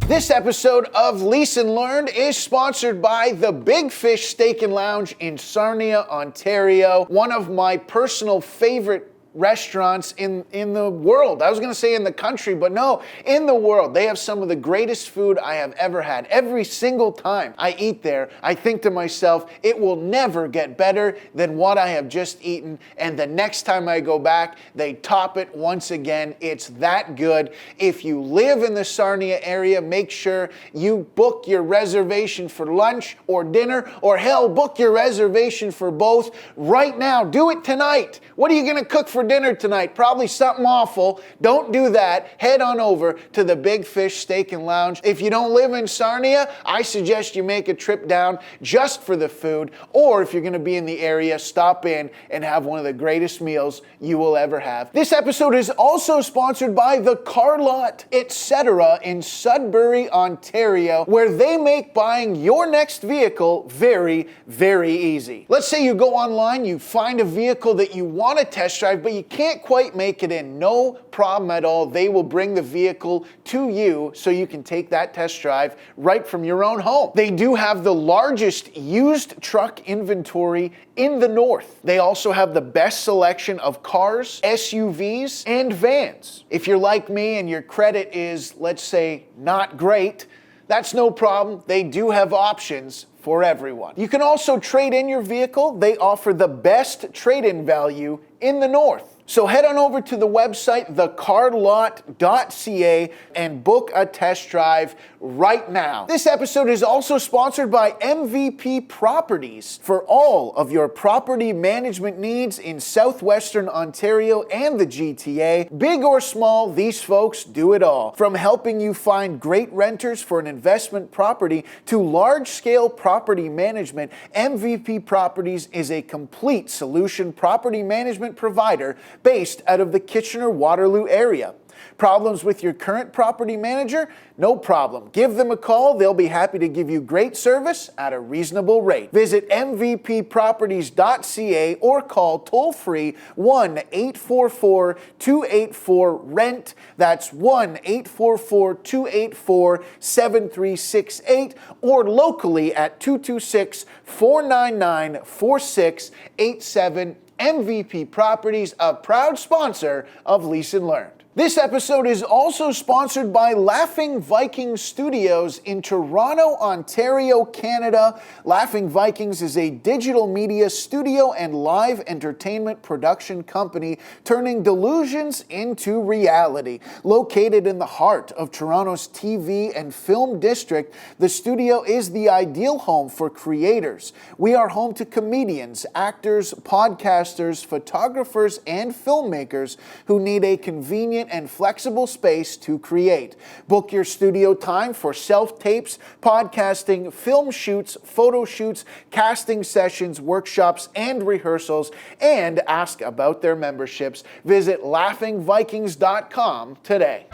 This episode of Leeson Learned is sponsored by the Big Fish Steak and Lounge in Sarnia, Ontario. One of my personal favorite restaurants in the world. I was going to say in the country, but no, in the world. They have some of the greatest food I have ever had. Every single time I eat there, I think to myself, it will never get better than what I have just eaten. And the next time I go back, they top it once again. It's that good. If you live in the Sarnia area, make sure you book your reservation for lunch or dinner, or hell, book your reservation for both right now. Do it tonight. What are you going to cook for dinner tonight? Probably something awful. Don't do that. Head on over to the Big Fish Steak and Lounge. If you don't live in Sarnia, I suggest you make a trip down just for the food, or if you're going to be in the area, stop in and have one of the greatest meals you will ever have. This episode is also sponsored by the Car Lot, etc. in Sudbury, Ontario, where they make buying your next vehicle very, very easy. Let's say you go online, you find a vehicle that you want to test drive, but you can't quite make it in. No problem at all. They will bring the vehicle to you so you can take that test drive right from your own home. They do have the largest used truck inventory in the north. They also have the best selection of cars, SUVs, and vans. If you're like me and your credit is, let's say, not great, that's no problem. They do have options for everyone. You can also trade in your vehicle. They offer the best trade-in value in the north. So head on over to the website, thecarlot.ca, and book a test drive right now. This episode is also sponsored by MVP Properties. For all of your property management needs in southwestern Ontario and the GTA, big or small, these folks do it all. From helping you find great renters for an investment property to large-scale property management, MVP Properties is a complete solution property management provider based out of the Kitchener-Waterloo area. Problems with your current property manager? No problem. Give them a call. They'll be happy to give you great service at a reasonable rate. Visit mvpproperties.ca or call toll-free 1-844-284-RENT. That's 1-844-284-7368, or locally at 226-499-4687. MVP Properties, a proud sponsor of Leeson Learned. This episode is also sponsored by Laughing Viking Studios in Toronto, Ontario, Canada. Laughing Vikings is a digital media studio and live entertainment production company turning delusions into reality. Located in the heart of Toronto's TV and film district, the studio is the ideal home for creators. We are home to comedians, actors, podcasters, photographers, and filmmakers who need a convenient and flexible space to create. Book your studio time for self-tapes, podcasting, film shoots, photo shoots, casting sessions, workshops, and rehearsals, and ask about their memberships. Visit laughingvikings.com today.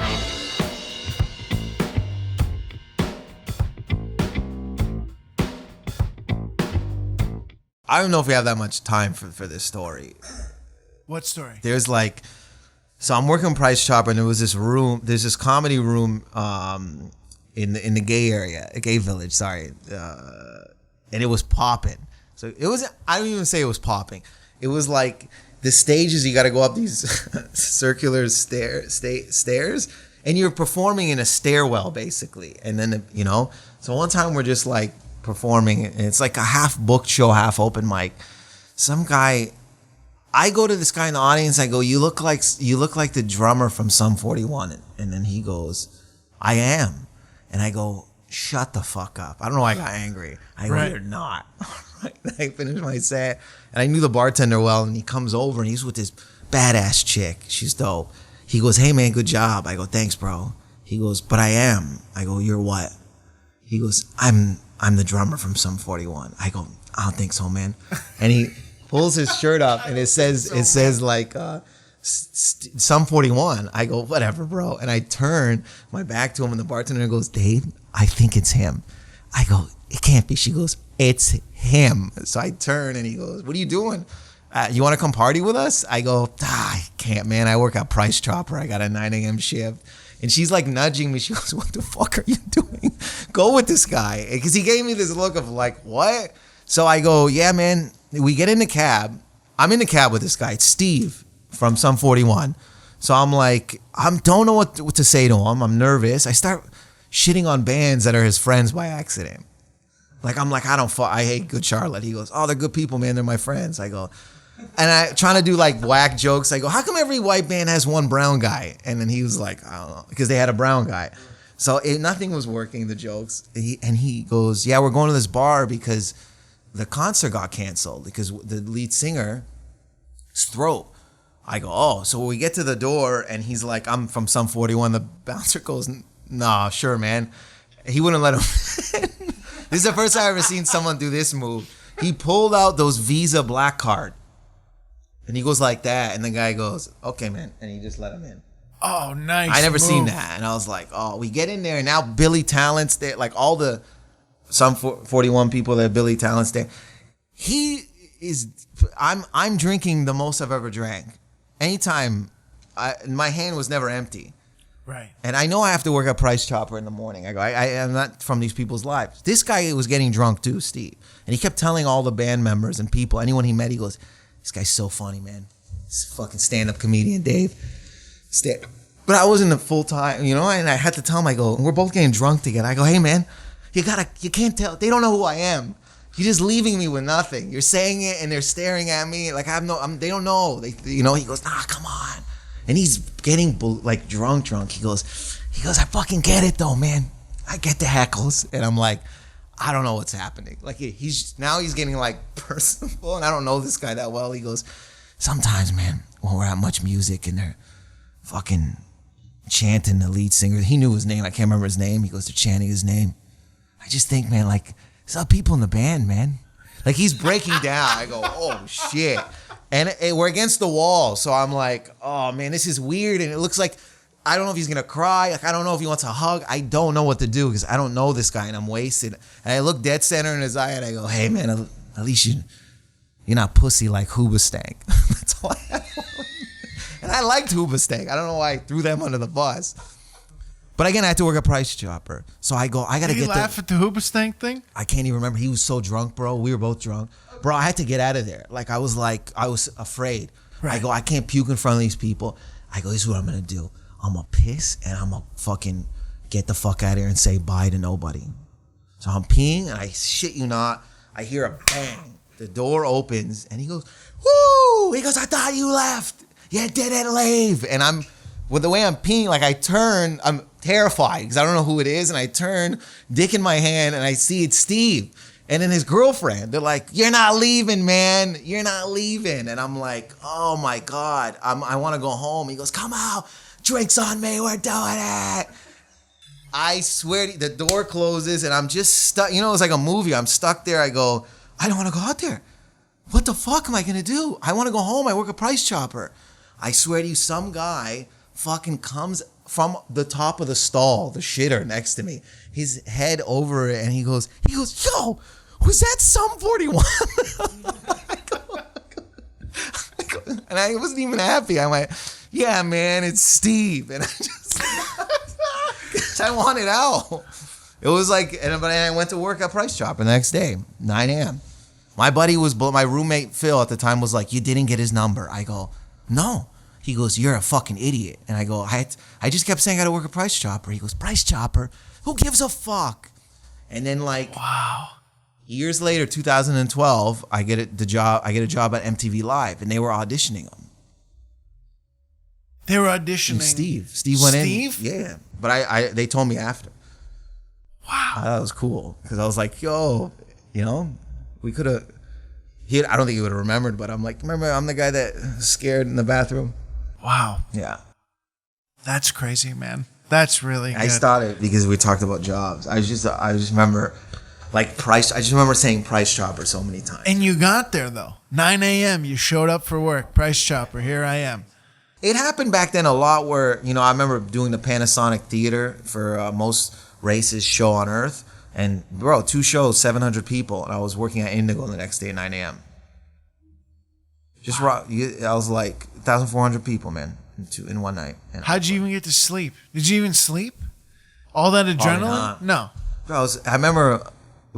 I don't know if we have that much time for this story. What story? There's like, so I'm working Price Chopper, and there's this comedy room in the gay area, a gay village, sorry, and it was popping. So it was, I don't even say it was popping. It was like the stages, you got to go up these circular stairs, and you're performing in a stairwell basically. And then, so one time we're just like performing. And it's like a half booked show, half open mic. Some guy, I go to this guy in the audience. I go, you look like the drummer from Sum 41. And then he goes, I am. And I go, shut the fuck up. I don't know why I got angry. I go, you're not. I finished my set, and I knew the bartender well, and he comes over, and he's with this badass chick. She's dope. He goes, hey, man, good job. I go, thanks, bro. He goes, but I am. I go, you're what? He goes, I'm the drummer from Sum 41. I go, I don't think so, man. And he pulls his shirt up, and it says like Sum 41. I go, whatever, bro. And I turn my back to him, and the bartender goes, Dave, I think it's him. I go, it can't be. She goes, it's him. So I turn, and he goes, what are you doing? You want to come party with us? I go, I can't, man. I work at Price Chopper. I got a 9 a.m. shift. And she's like nudging me. She goes, what the fuck are you doing? Go with this guy. Because he gave me this look of like, what? So I go, yeah, man. We get in the cab. I'm in the cab with this guy. It's Steve from Sum 41. So I'm like, I don't know what to say to him. I'm nervous. I start shitting on bands that are his friends by accident. Like, I'm like, I hate Good Charlotte. He goes, oh, they're good people, man. They're my friends. I go, and I trying to do like whack jokes. I go, how come every white band has one brown guy? And then he was like, I don't know, because they had a brown guy. So nothing was working, the jokes. He goes, yeah, we're going to this bar because the concert got canceled because the lead singer's throat. I go, oh. So we get to the door, and he's like, I'm from Sum 41. The bouncer goes, nah, sure, man. He wouldn't let him in. This is the first time I've ever seen someone do this move. He pulled out those Visa black card. And he goes like that, and the guy goes, okay, man. And he just let him in. Oh, nice. I never move. seen that. And I was like, oh, we get in there, and now Billy Talent's there. Like all the Sum 41 people that Billy Talent's there. I'm drinking the most I've ever drank. Anytime, my hand was never empty. Right. And I know I have to work at Price Chopper in the morning. I go, I am not from these people's lives. This guy was getting drunk too, Steve. And he kept telling all the band members and people, anyone he met, he goes, this guy's so funny, man. He's a fucking stand-up comedian, Dave. But I wasn't a full-time, and I had to tell him, I go, we're both getting drunk together. I go, hey, man, you can't tell. They don't know who I am. You're just leaving me with nothing. You're saying it, and they're staring at me like they don't know. He goes, nah, come on. And he's getting like drunk. He goes, I fucking get it though, man. I get the heckles. And I'm like, I don't know what's happening. Like he's getting like personal, and I don't know this guy that well. He goes, sometimes, man, when we're at Much Music and they're fucking chanting the lead singer. He knew his name. I can't remember his name. He goes, they're chanting his name. I just think, man, like, there's other people in the band, man. Like he's breaking down. I go, oh shit. And we're against the wall, so I'm like, oh man, this is weird. And it looks like, I don't know if he's gonna cry. Like I don't know if he wants a hug. I don't know what to do because I don't know this guy and I'm wasted. And I look dead center in his eye and I go, hey man, at least you're not pussy like Hoobastank. That's all I have. And I liked Hoobastank. I don't know why I threw them under the bus. But again, I had to work at Price Chopper. So I go, I gotta Did he get laugh at the Hoobastank thing? I can't even remember. He was so drunk, bro. We were both drunk. Bro, I had to get out of there. I was afraid. Right. I go, I can't puke in front of these people. I go, this is what I'm gonna do. I'm gonna piss and I'm gonna fucking get the fuck out of here and say bye to nobody. So I'm peeing and I shit you not, I hear a bang. The door opens and he goes, woo! He goes, I thought you left. You didn't leave. And with the way I'm peeing, like I turn, I'm terrified because I don't know who it is. And I turn, dick in my hand, and I see it's Steve. And then his girlfriend, they're like, you're not leaving, man. You're not leaving. And I'm like, oh my God, I want to go home. He goes, come out. Drinks on me. We're doing it. I swear, the door closes and I'm just stuck. It's like a movie. I'm stuck there. I go, I don't want to go out there. What the fuck am I going to do? I want to go home. I work at Price Chopper. I swear to you, some guy fucking comes from the top of the stall, the shitter next to me, his head over it, and he goes, yo, was that Sum 41? And I wasn't even happy. I'm like, yeah, man, it's Steve. And I wanted out. It was like, but I went to work at Price Chopper the next day, 9 a.m. My roommate Phil at the time was like, you didn't get his number. I go, no. He goes, you're a fucking idiot. And I go, I just kept saying I got to work at Price Chopper. He goes, Price Chopper? Who gives a fuck? And then wow. Years later, 2012, I get a job at MTV Live, and they were auditioning them. They were auditioning Steve went in. Steve? Yeah, but they told me after. Wow, I thought it was cool because I was like, yo, we could have. I don't think he would have remembered, but I'm like, remember, I'm the guy that was scared in the bathroom. Wow, Yeah, that's crazy, man. That's really good. I started because we talked about jobs. I just remember Price. I just remember saying Price Chopper so many times. And you got there though. 9 a.m. You showed up for work. Price Chopper. Here I am. It happened back then a lot where, I remember doing the Panasonic Theater for most races show on Earth. And, bro, 2 shows, 700 people. And I was working at Indigo the next day at 9 a.m. Just wow. I was like 1,400 people, man, in one night. And how'd you even get to sleep? Did you even sleep? All that adrenaline? No. Bro, I remember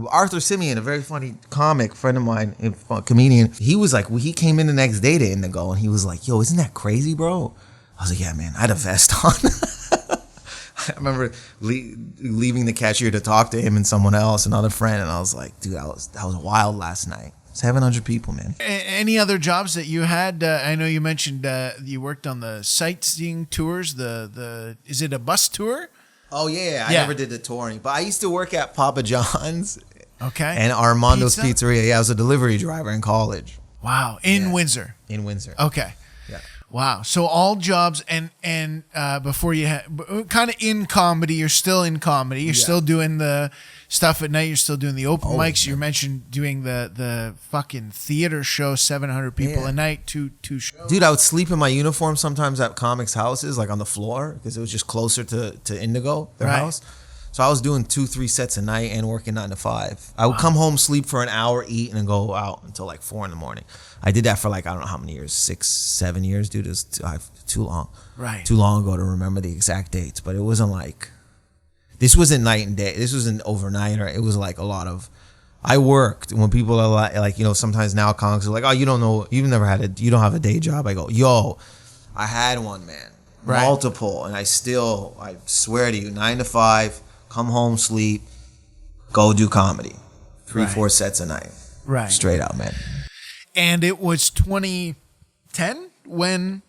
Arthur Simeon, a very funny comic friend of mine, a comedian, he was like, he came in the next day to Indigo and he was like, yo, isn't that crazy, bro? I was like, yeah, man, I had a vest on. I remember leaving the cashier to talk to him and someone else, another friend, and I was like, dude, that was wild last night. 700 people, man. Any other jobs that you had? I know you mentioned you worked on the sightseeing tours. Is it a bus tour? Oh yeah, I never did the touring, but I used to work at Papa John's. Okay. And Armando's Pizzeria. Yeah, I was a delivery driver in college. Wow, in Windsor. In Windsor. Okay. Yeah. Wow. So all jobs and before you had kind of in comedy, you're still in comedy. You're still doing the stuff at night. You're still doing the open mics. You mentioned doing the fucking theater show, 700 people a night, two shows. Dude, I would sleep in my uniform sometimes at comics' houses, like on the floor, because it was just closer to Indigo, their house. So I was doing 2-3 sets a night and working 9 to 5. I would come home, sleep for an hour, eat, and then go out until like 4 a.m. I did that for I don't know how many years, 6-7 years, dude. It was too long. Right. Too long ago to remember the exact dates. But it wasn't this wasn't night and day. This wasn't overnight, or it was like a lot of. I worked. When people are like, sometimes now comics are like, oh, you don't know, you don't have a day job. I go, yo, I had one, man. Right. Multiple, and I swear to you, 9 to 5. Come home, sleep, go do comedy. 3-4 sets a night. Right. Straight out, man. And it was 2010 when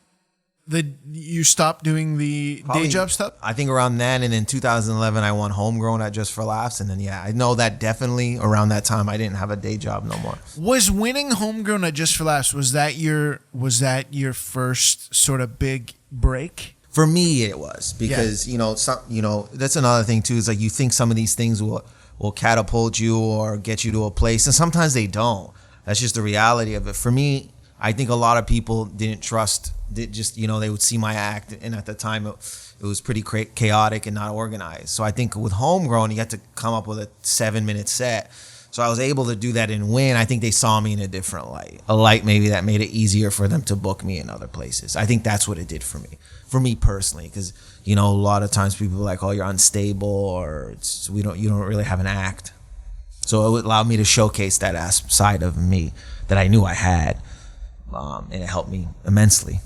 you stopped doing the day job stuff? I think around then, and in 2011 I won Homegrown at Just for Laughs, and then I know that definitely around that time I didn't have a day job no more. Was winning Homegrown at Just for Laughs, was that your first sort of big break? For me, it was because that's another thing too. Is like you think some of these things will catapult you or get you to a place, and sometimes they don't. That's just the reality of it. For me, I think a lot of people didn't trust. They would see my act, and at the time it was pretty chaotic and not organized. So I think with Homegrown, you had to come up with a 7-minute set. So I was able to do that and win. I think they saw me in a different light, a light maybe that made it easier for them to book me in other places. I think that's what it did for me personally, because a lot of times people are like, oh, you're unstable, or you don't really have an act. So it allowed me to showcase that side of me that I knew I had, and it helped me immensely.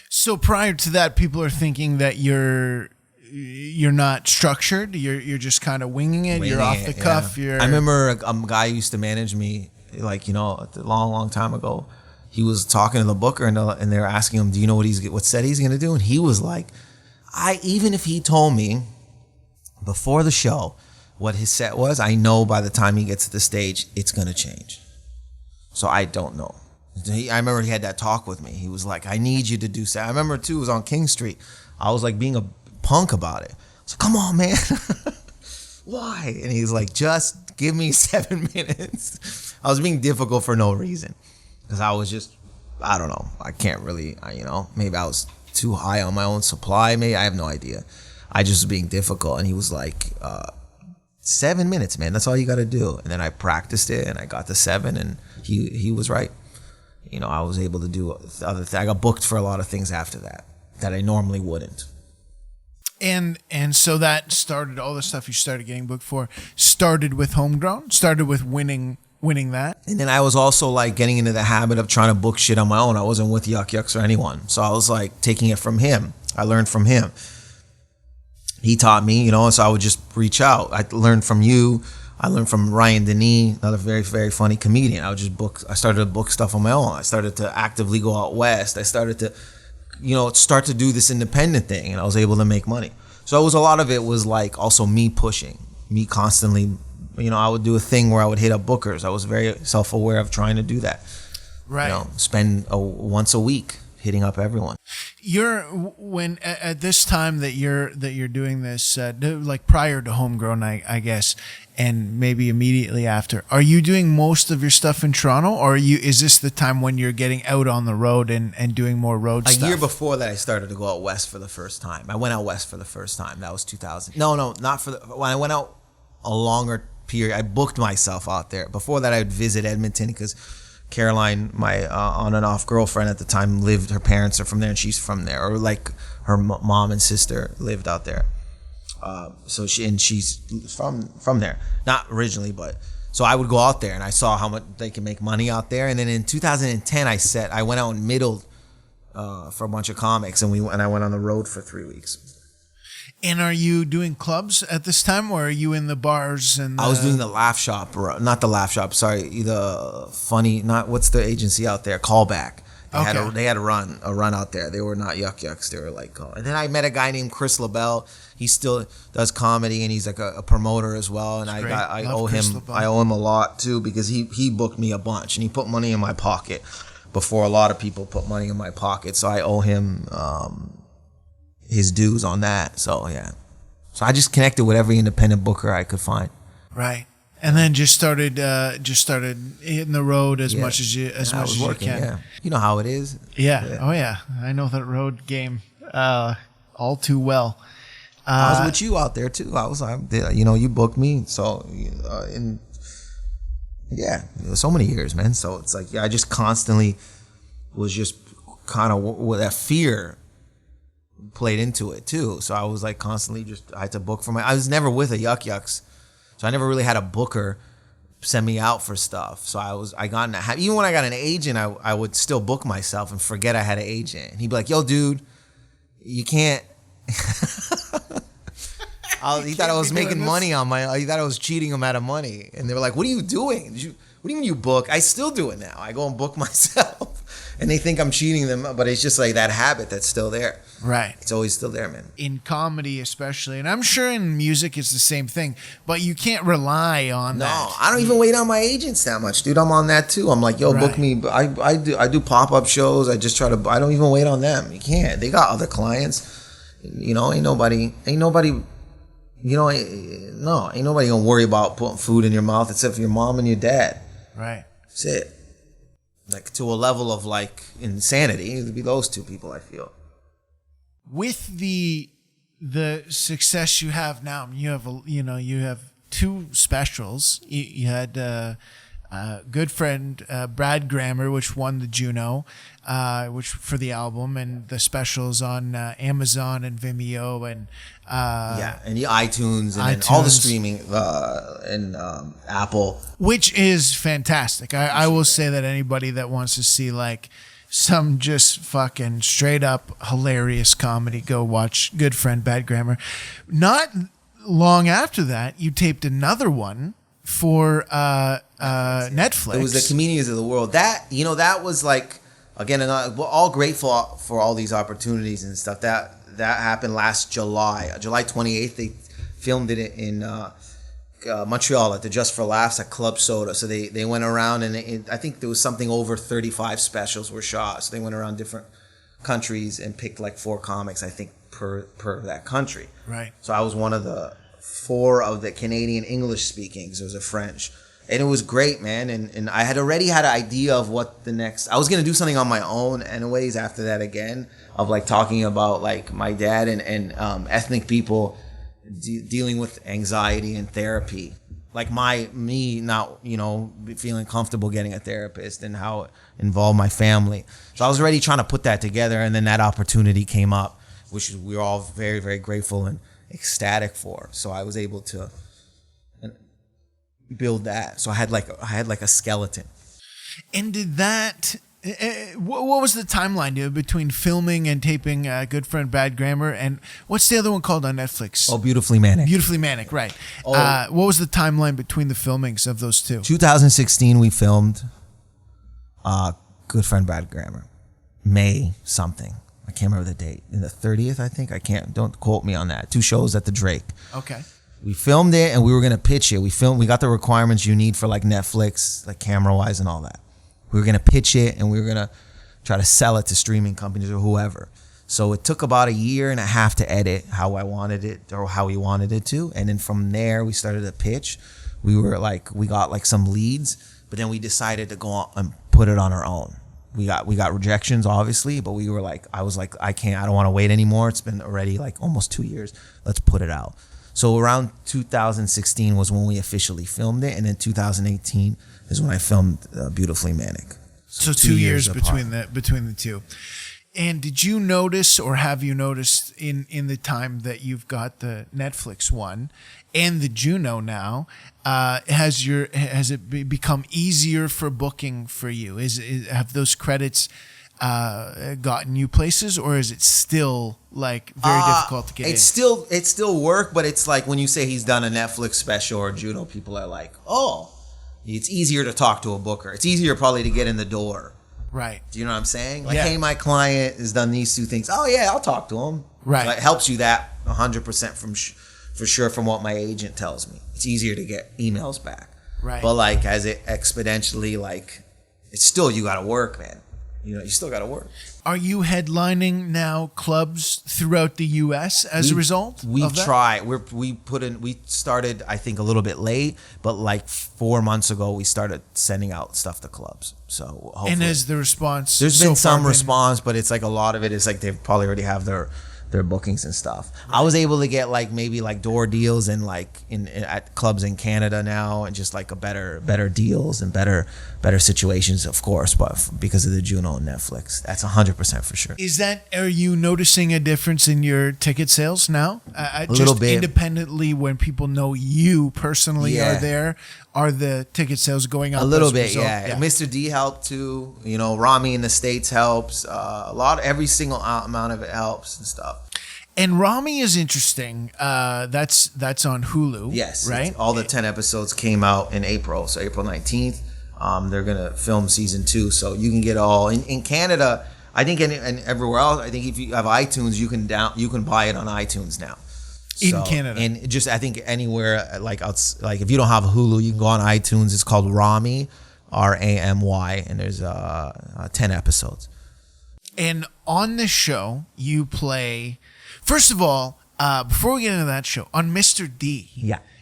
So prior to that, people are thinking that you're not structured. You're just kind of winging it. You're off the cuff. I remember a guy who used to manage me, a long time ago. He was talking to the booker, and they were asking him, "Do you know what set he's going to do?" And he was like, even if he told me before the show what his set was, I know by the time he gets to the stage, it's going to change. So I don't know. I remember he had that talk with me. He was like, I need you to do set. I remember too, it was on King Street. I was like being a punk about it. So come on, man. Why? And he's like, just give me 7 minutes. I was being difficult for no reason. Because I was just, I don't know. I can't really, maybe I was too high on my own supply. Maybe, I have no idea. I just was being difficult. And he was like, 7 minutes, man. That's all you got to do. And then I practiced it and I got to 7, and he was right. I was able to do other things. I got booked for a lot of things after that I normally wouldn't. And so that started, all the stuff you started getting booked for started with Homegrown, started with winning that. And then I was also getting into the habit of trying to book shit on my own. I wasn't with Yuck Yucks or anyone. So I was taking it from him. I learned from him. He taught me, so I would just reach out. I learned from you. I learned from Ryan Denis, another very, very funny comedian. I started to book stuff on my own. I started to actively go out west. I started to, start to do this independent thing, and I was able to make money. So a lot of it was like also me pushing, me constantly, I would do a thing where I would hit up bookers. I was very self-aware of trying to do that. Right. Spend once a week hitting up everyone. When at this time that you're doing this, like prior to Homegrown, I guess, and maybe immediately after, are you doing most of your stuff in Toronto, or is this the time when you're getting out on the road and doing more road stuff? A year before that, I started to go out west for the first time. I went out west for the first time. That was 2000. No, not for when I went out a longer period. I booked myself out there. Before that, I would visit Edmonton because Caroline, my on and off girlfriend at the time, her parents are from there and she's from there, or like her mom and sister lived out there. So she's from there, not originally, but so I would go out there and I saw how much they can make money out there. And then in 2010, I went out and middled for a bunch of comics, and I went on the road for 3 weeks. And are you doing clubs at this time, or are you in the bars? I was doing the Laugh Shop, not the Laugh Shop. Sorry, the funny. What's the agency out there? Callback. They had a run out there. They were not Yuck Yucks. They were like. And then I met a guy named Chris LaBelle. He still does comedy, and he's like a promoter as well. And I owe him a lot too, because he booked me a bunch, and he put money in my pocket before a lot of people put money in my pocket. So I owe him his dues on that. So yeah. So I just connected with every independent booker I could find. Right. And then just started hitting the road as much as you can. Yeah. You know how it is. Yeah. Oh yeah. I know that road game all too well. I was with you out there too. You booked me. So it was so many years, man. So it's like, I just constantly was just kind of with that fear played into it too. So I was like constantly I had to book for I was never with a Yuck Yucks. So I never really had a booker send me out for stuff. So even when I got an agent, I would still book myself and forget I had an agent. And he'd be like, yo, dude, you can't. He thought I was making money on he thought I was cheating him out of money. And they were like, what are you doing? What do you mean you book? I still do it now. I go and book myself. And they think I'm cheating them, but it's just like that habit that's still there. Right. It's always still there, man. In comedy especially, and I'm sure in music it's the same thing, but you can't rely on that. No, I don't even wait on my agents that much, dude. I'm on that too. I'm like, yo, book me. I do pop-up shows. I just try to, I don't even wait on them. You can't. They got other clients. Ain't nobody gonna worry about putting food in your mouth except for your mom and your dad. Right. That's it. Like to a level of like insanity, it would be those two people, I feel. With the success you have now, you have two specials. You had good friend Brad Grammer, which won the Juno, which for the album, and the specials on Amazon and Vimeo and and the iTunes and all the streaming and Apple, which is fantastic. I will say that anybody that wants to see like some just fucking straight up hilarious comedy, go watch Good Friend Bad Grammar. Not long after that, you taped another one for Netflix. It was the Comedians of the World. That was like, again, we're all grateful for all these opportunities and stuff. That happened last July 28th. They filmed it in Montreal at the Just for Laughs at Club Soda. So they went around, and I think there was something over 35 specials were shot. So they went around different countries and picked like 4 comics, I think, per that country. Right. So I was one of the 4 of the Canadian English speakings. There was a French. And it was great, man. And I had already had an idea of what the next... I was going to do something on my own anyways after that again, of like talking about like my dad and ethnic people dealing with anxiety and therapy. Like me not, feeling comfortable getting a therapist and how it involved my family. So I was already trying to put that together, and then that opportunity came up, which we were all very, very grateful and ecstatic for. So I was able to build that. So I had like a skeleton. And did that What was the timeline, dude, between filming and taping Good Friend, Bad Grammar, and what's the other one called on Netflix? Oh, Beautifully Manic. Beautifully Manic, right. What was the timeline between the filmings of those two? 2016, we filmed Good Friend, Bad Grammar. May something. I can't remember the date. In the 30th, I think. Don't quote me on that. 2 shows at the Drake. Okay. We filmed it and we were going to pitch it. We got the requirements you need for like Netflix, like camera-wise and all that. We were going to pitch it and we were going to try to sell it to streaming companies or whoever. So it took about 1.5 years to edit how I wanted it or how we wanted it to. And then from there, we started to pitch. We got like some leads, but then we decided to go on and put it on our own. We got rejections, obviously, but I was like, I don't want to wait anymore. It's been already like almost 2 years. Let's put it out. So around 2016 was when we officially filmed it. And then 2018 is when I filmed Beautifully Manic. So 2 years between the two. And did you notice, or have you noticed in the time that you've got the Netflix one and the Juno now, has it become easier for booking for you? Have those credits gotten you places, or is it still like very difficult to get in? It's still work, but it's like when you say he's done a Netflix special or Juno, people are like, oh, it's easier to talk to a booker. It's easier probably to get in the door. Right. Do you know what I'm saying? Like, hey, my client has done these 2 things. Oh yeah, I'll talk to him. Right. So it helps you that 100% for sure from what my agent tells me. It's easier to get emails back. Right. But like as it exponentially, like it's still, you got to work, man. You still got to work. Are you headlining now clubs throughout the U.S. as a result? We've tried. We started, I think, a little bit late, but like 4 months ago, we started sending out stuff to clubs. So hopefully. And is the response? There's been some response, but it's like a lot of it is like they probably already have their bookings and stuff. Right. I was able to get like maybe like door deals and like at clubs in Canada now, and just like a better deals and better situations, of course, but because of the Juno and Netflix, that's 100% for sure. Are you noticing a difference in your ticket sales now? A little bit. Independently, when people know you personally are there, are the ticket sales going up? A little bit, yeah. Mr. D helped too. Rami in the States helps. Every single amount of it helps and stuff. And Rami is interesting. That's on Hulu. Yes, right. All the 10 episodes came out in April, so April 19th. They're gonna film season 2, so you can get all in Canada. I think and everywhere else. I think if you have iTunes, you can buy it on iTunes now. In Canada, and just I think anywhere like if you don't have Hulu, you can go on iTunes. It's called Rami, Ramy, and there's 10 episodes. And on the show, you play. First of all, before we get into that show, on Mr. D,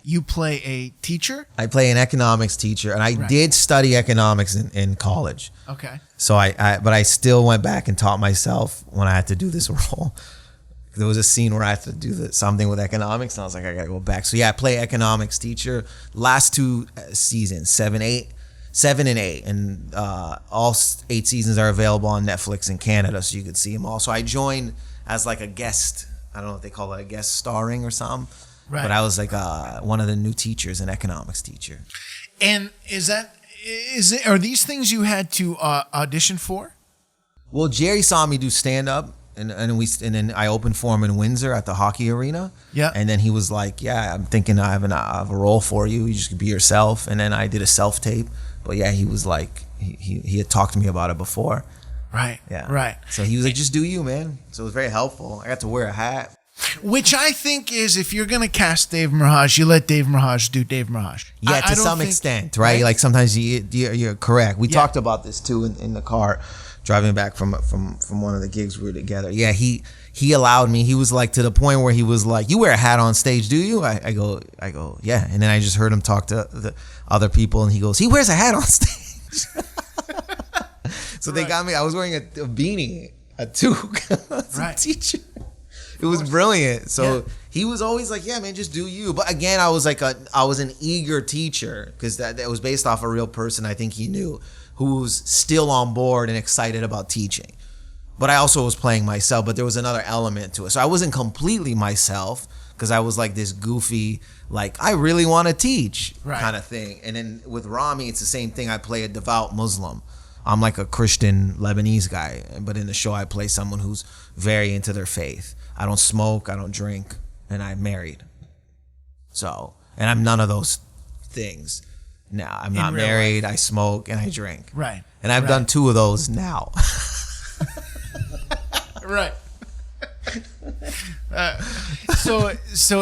you play a teacher? I play an economics teacher, and I did study economics in college. Okay. So but I still went back and taught myself when I had to do this role. There was a scene where I had to do something with economics, and I was like, I gotta go back. So I play economics teacher. Last 2 seasons, 7 and 8, and all 8 seasons are available on Netflix in Canada, so you can see them all. So I joined as like a guest. I don't know if they call it a guest starring or something. Right. But I was like one of the new teachers, an economics teacher. And are these things you had to audition for? Well, Jerry saw me do stand up, and then I opened for him in Windsor at the hockey arena. Yeah. And then he was like, "Yeah, I'm thinking I have a role for you. You just could be yourself." And then I did a self tape. But yeah, he was like, he had talked to me about it before. Right. Yeah. Right. So he was like, just do you, man. So it was very helpful. I got to wear a hat. Which I think is, if you're going to cast Dave Merheje, you let Dave Merheje do Dave Merheje. Yeah, to some extent, right? Like sometimes you're correct. We talked about this too in the car driving back from one of the gigs we were together. Yeah, he allowed me. He was like, to the point where he was like, you wear a hat on stage, do you? I go, yeah. And then I just heard him talk to the other people, and he goes, he wears a hat on stage. So they got me. I was wearing a beanie, a toque, as a teacher. It was brilliant. So he was always like, yeah, man, just do you. But again, I was an eager teacher, because that was based off a real person I think he knew, who was still on board and excited about teaching. But I also was playing myself, but there was another element to it. So I wasn't completely myself, because I was like this goofy, like, I really want to teach kind of thing. And then with Rami, it's the same thing. I play a devout Muslim. I'm like a Christian Lebanese guy, but in the show I play someone who's very into their faith. I don't smoke, I don't drink, and I'm married. So, and I'm none of those things. Now, I'm not married, I smoke, and I drink. Right. And I've done 2 of those now. Right. So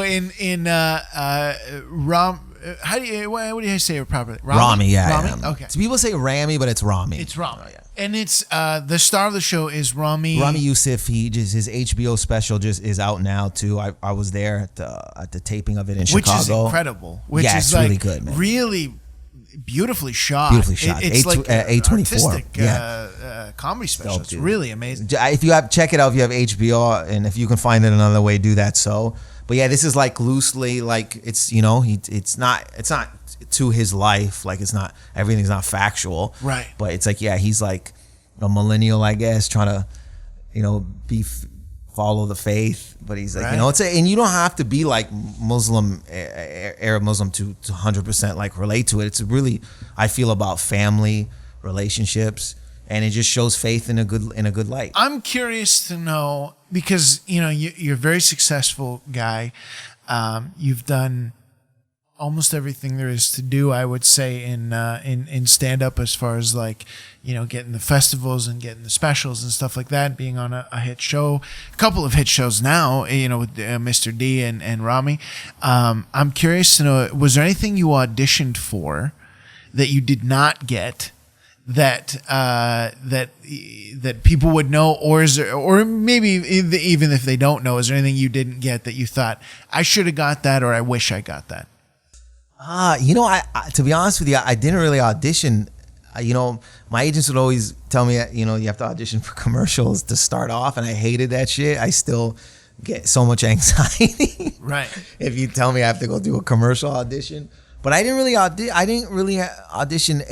in Ram, what do you say it properly? Rami, yeah. Rami? Okay. So people say Rami, but it's Rami. It's Rami. Oh, yeah. And it's the star of the show is Rami. Rami Youssef. His HBO special just is out now too. I was there at the taping of it in Chicago. Which is incredible. Which yeah, is it's like really good, man. Really beautifully shot. Beautifully shot. It's like A24. artistic comedy special. It's dude. really amazing. If you have, check it out if you have HBO, and if you can find it another way, do that. So, but yeah, this is like loosely like it's it's not to his life, like it's not, everything's not factual, right? But it's like, yeah, he's like a millennial, I guess, trying to follow the faith, but he's like, right. And you don't have to be like Muslim, Arab Muslim to 100% like relate to it. It's really, I feel, about family, relationships, and it just shows faith in a good light. I'm curious to know, because you're a very successful guy. You've done almost everything there is to do, I would say, in stand up, as far as like getting the festivals and getting the specials and stuff like that, being on a hit show, a couple of hit shows now, with Mr. D and Rami. I'm curious to know, was there anything you auditioned for that you did not get that people would know, or is there, or maybe even if they don't know, is there anything you didn't get that you thought, I should have got that, or I wish I got that? I to be honest with you, I didn't really audition. My agents would always tell me, you have to audition for commercials to start off, and I hated that shit. I still get so much anxiety. Right. If you tell me I have to go do a commercial audition. But I didn't really audition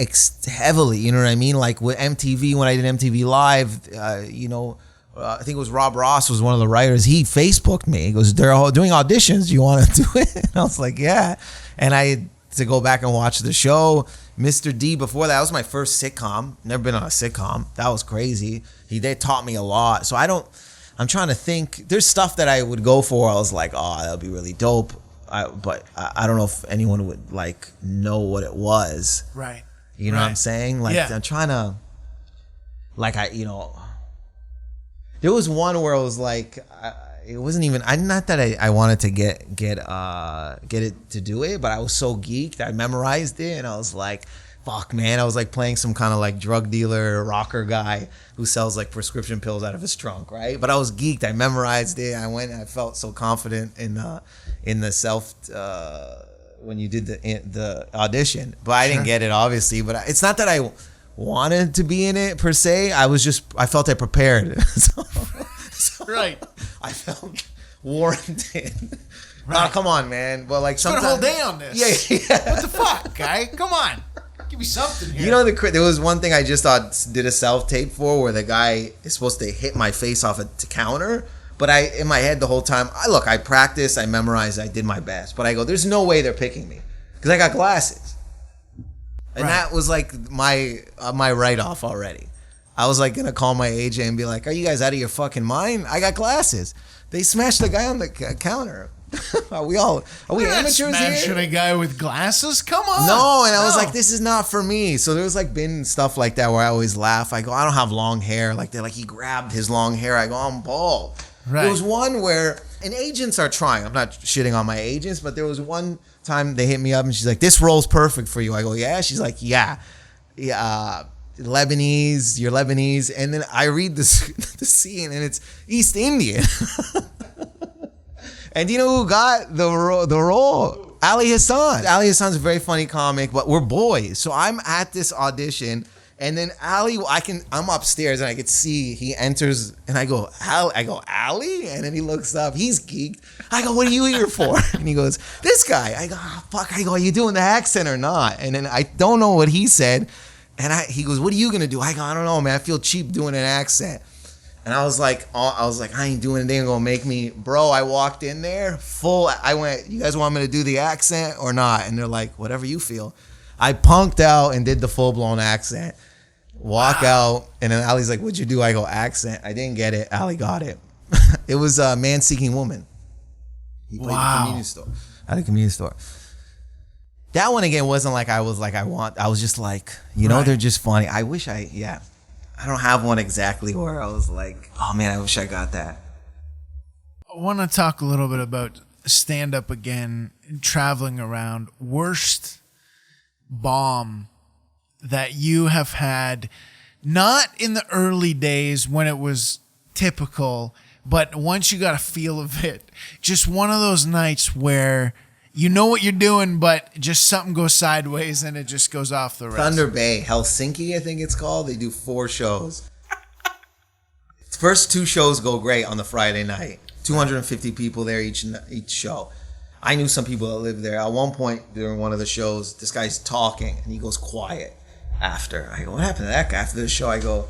heavily, you know what I mean? Like with MTV, when I did MTV Live, I think it was Rob Ross was one of the writers. He Facebooked me. He goes, "They're all doing auditions. You want to do it?" And I was like, "Yeah." And I had to go back and watch the show. Mr. D, before that was my first sitcom. Never been on a sitcom. That was crazy. They taught me a lot. So I'm trying to think. There's stuff that I would go for. I was like, "Oh, that would be really dope." But I don't know if anyone would like know what it was. Right. You know what I'm saying? Like, yeah. I'm trying to, like, there was one where it was like, it wasn't even, not that I wanted to get it to do it, but I was so geeked. I memorized it, and I was like, fuck, man. I was like playing some kind of like drug dealer, rocker guy who sells like prescription pills out of his trunk, right? But I was geeked. I memorized it. I felt so confident in the self when you did the audition. But I didn't get it, obviously. But it's not that I wanted to be in it per se. I felt I prepared. so right. I felt warranted. Right. Oh, come on, man. Well, like sometimes, spend a whole day on this. Yeah. What the fuck, guy? Come on. Give me something here. There was one thing I just did a self-tape for where the guy is supposed to hit my face off a counter. But in my head the whole time, I practiced, I memorized, I did my best. But I go, there's no way they're picking me because I got glasses. And that was like my write-off already. I was like going to call my agent and be like, are you guys out of your fucking mind? I got glasses. They smashed the guy on the counter. Are we amateurs here? Smashing a guy with glasses? Come on. No, and I was like, this is not for me. So there was like been stuff like that where I always laugh. I go, I don't have long hair. Like he grabbed his long hair. I go, I'm bald. Right. There was one where, and agents are trying. I'm not shitting on my agents, but there was one time they hit me up and she's like, this role's perfect for you. I go, yeah. She's like, yeah. Lebanese, you're Lebanese. And then I read the scene and it's East Indian. And do you know who got the role? Ali Hassan. Ali Hassan's a very funny comic, but we're boys. So I'm at this audition, and then Ali, I'm upstairs and I could see he enters, and I go, Ali? And then he looks up. He's geeked. I go, what are you here for? And he goes, this guy. I go, oh, fuck. I go, are you doing the accent or not? And then I don't know what he said. And he goes, what are you gonna do? I go, I don't know, man. I feel cheap doing an accent. And I was like, I ain't doing anything gonna make me, bro. I walked in there full. I went, you guys want me to do the accent or not? And they're like, whatever you feel. I punked out and did the full blown accent. Walk out, and then Ali's like, "What'd you do?" I go, "Accent." I didn't get it. Ali got it. It was Man Seeking Woman. He played at the convenience store. At a convenience store. That one again wasn't like I was just like, they're just funny. I wish I don't have one exactly where I was like, oh man, I wish I got that. I want to talk a little bit about stand-up again, traveling around. Worst bomb that you have had, not in the early days when it was typical, but once you got a feel of it, just one of those nights where you know what you're doing, but just something goes sideways and it just goes off the rails. Thunder Bay, Helsinki, I think it's called. They do 4 shows. First 2 shows go great on the Friday night. 250 people there each show. I knew some people that lived there. At one point during one of the shows, this guy's talking and he goes quiet after. I go, what happened to that guy? After the show, I go,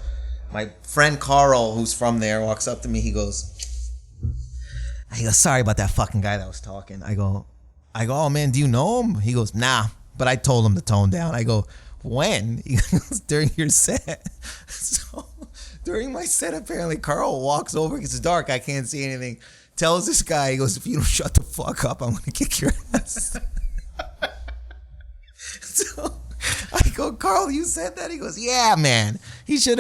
my friend Carl, who's from there, walks up to me. He goes, sorry about that fucking guy that was talking. I go, oh man, do you know him? He goes, nah, but I told him to tone down. I go, when? He goes, during your set. So during my set, apparently Carl walks over because it's dark, I can't see anything. Tells this guy, he goes, if you don't shut the fuck up, I'm gonna kick your ass. So I go, Carl, you said that? He goes, yeah, man. He should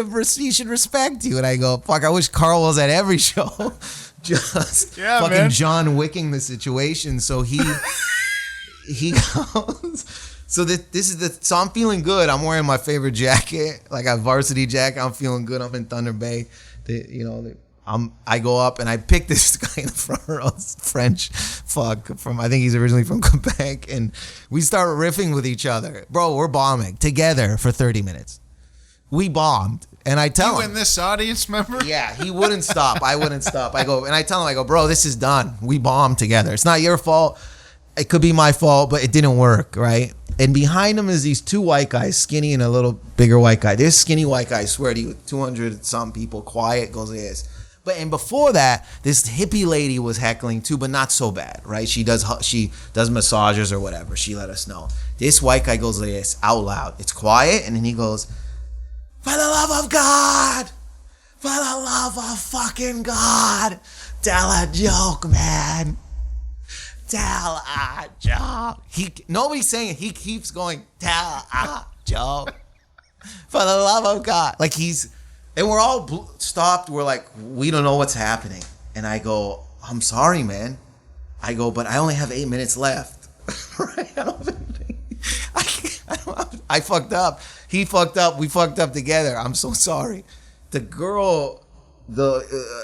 respect you. And I go, fuck, I wish Carl was at every show. Just fucking man. John Wicking the situation. So he goes. So I'm feeling good. I'm wearing my favorite jacket, like a varsity jacket. I'm feeling good. I'm in Thunder Bay. I go up and I pick this guy in the front row, French fuck I think he's originally from Quebec, and we start riffing with each other. Bro, we're bombing together for 30 minutes. We bombed. And I tell him. You and this audience member? Yeah, he wouldn't stop. I wouldn't stop. I tell him, bro, this is done. We bombed together. It's not your fault. It could be my fault, but it didn't work, right? And behind him is these 2 white guys, skinny and a little bigger white guy. This skinny white guy, I swear to you, 200 some people, quiet, goes like this. And before that, this hippie lady was heckling too, but not so bad, right? She does massages or whatever. She let us know. This white guy goes like this, out loud. It's quiet, and then he goes, for the love of God, for the love of fucking God, tell a joke, man. Tell a joke. Nobody's saying it. He keeps going, tell a joke. For the love of God. And we're all stopped. We're like, we don't know what's happening. And I go, I'm sorry, man. I go, but I only have 8 minutes left. Right? I fucked up. He fucked up. We fucked up together. I'm so sorry. The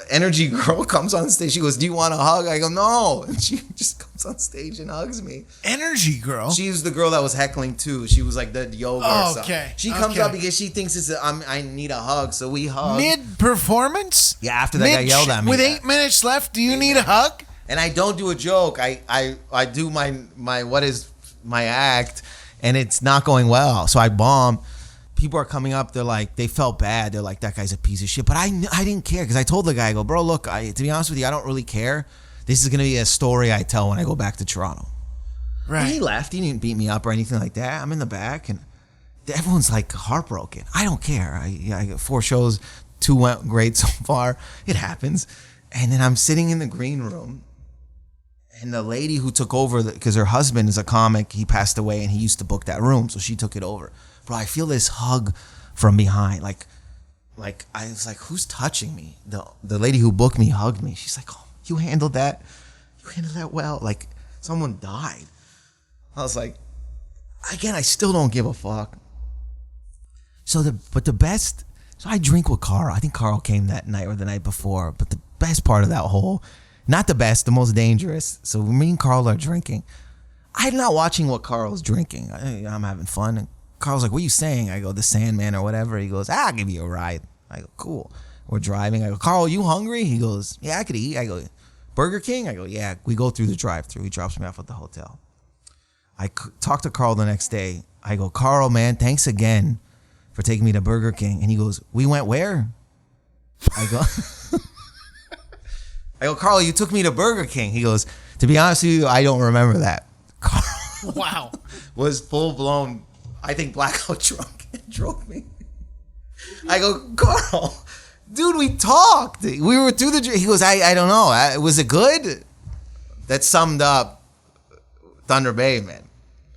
energy girl comes on stage. She goes, do you want a hug? I go, no. And she just comes on stage and hugs me. Energy girl? She's the girl that was heckling too. She was like the yoga or something. Okay. She comes up because she thinks I need a hug. So we hug. Mid-performance? Yeah, after that guy yelled at me. With 8 minutes left, do you need a hug? And I don't do a joke. I do my what is my act, and it's not going well. So I bomb. People are coming up. They're like, they felt bad. They're like, that guy's a piece of shit. But I didn't care because I told the guy, I go, bro, look, to be honest with you, I don't really care. This is going to be a story I tell when I go back to Toronto. Right. And he left. He didn't beat me up or anything like that. I'm in the back and everyone's like heartbroken. I don't care. I got 4 shows. 2 went great so far. It happens. And then I'm sitting in the green room. And the lady who took over, because her husband is a comic, he passed away and he used to book that room. So she took it over. Bro, I feel this hug from behind. Like I was like, who's touching me? The lady who booked me hugged me. She's like, oh, you handled that well. Like someone died. I was like, again, I still don't give a fuck. So I drink with Carl. I think Carl came that night or the night before. But the best part of that whole, not the best, the most dangerous. So me and Carl are drinking. I'm not watching what Carl's drinking. I'm having fun. And Carl's like, what are you saying? I go, the Sandman or whatever. He goes, I'll give you a ride. I go, cool. We're driving. I go, Carl, you hungry? He goes, yeah, I could eat. I go, Burger King? I go, yeah. We go through the drive-thru. He drops me off at the hotel. I talk to Carl the next day. I go, Carl, man, thanks again for taking me to Burger King. And he goes, we went where? I go, Carl, you took me to Burger King. He goes, to be honest with you, I don't remember that. Carl wow. was full-blown, I think, blackout drunk and drove me. I go, Carl, dude, we talked. We were through the. He goes, I don't know. Was it good? That summed up Thunder Bay, man.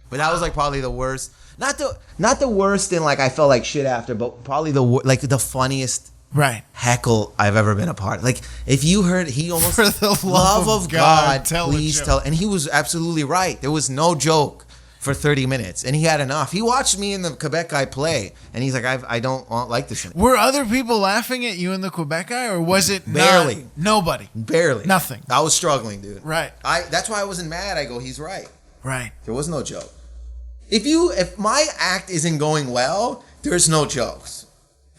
But that was like probably the worst. Not the worst in like I felt like shit after, but probably the funniest heckle I've ever been a part of. Like if you heard, he almost for the love of God, please tell. And he was absolutely right. There was no joke for 30 minutes, and he had enough. He watched me and the Quebec guy play, and he's like, I don't like this anymore. Were other people laughing at you and the Quebec guy, or was it barely? Nobody. Barely. Nothing. I was struggling, dude. Right. That's why I wasn't mad. I go, he's right. Right. There was no joke. If my act isn't going well, there's no jokes.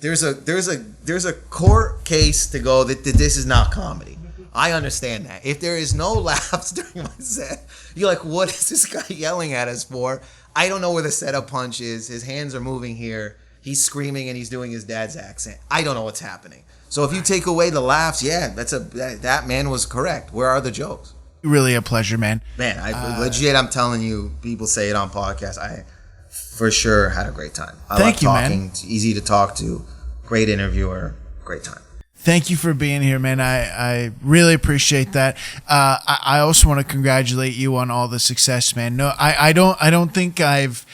There's a court case to go that this is not comedy. I understand that. If there is no laughs during my set, you're like, what is this guy yelling at us for? I don't know where the setup punch is. His hands are moving here. He's screaming and he's doing his dad's accent. I don't know what's happening. So if you take away the laughs, yeah, that man was correct. Where are the jokes? Really a pleasure, man. Man, legit, I'm telling you, people say it on podcasts. I for sure had a great time. Thank you, man. It's easy to talk to. Great interviewer. Great time. Thank you for being here, man. I really appreciate that. I also want to congratulate you on all the success, man. No, I don't think I've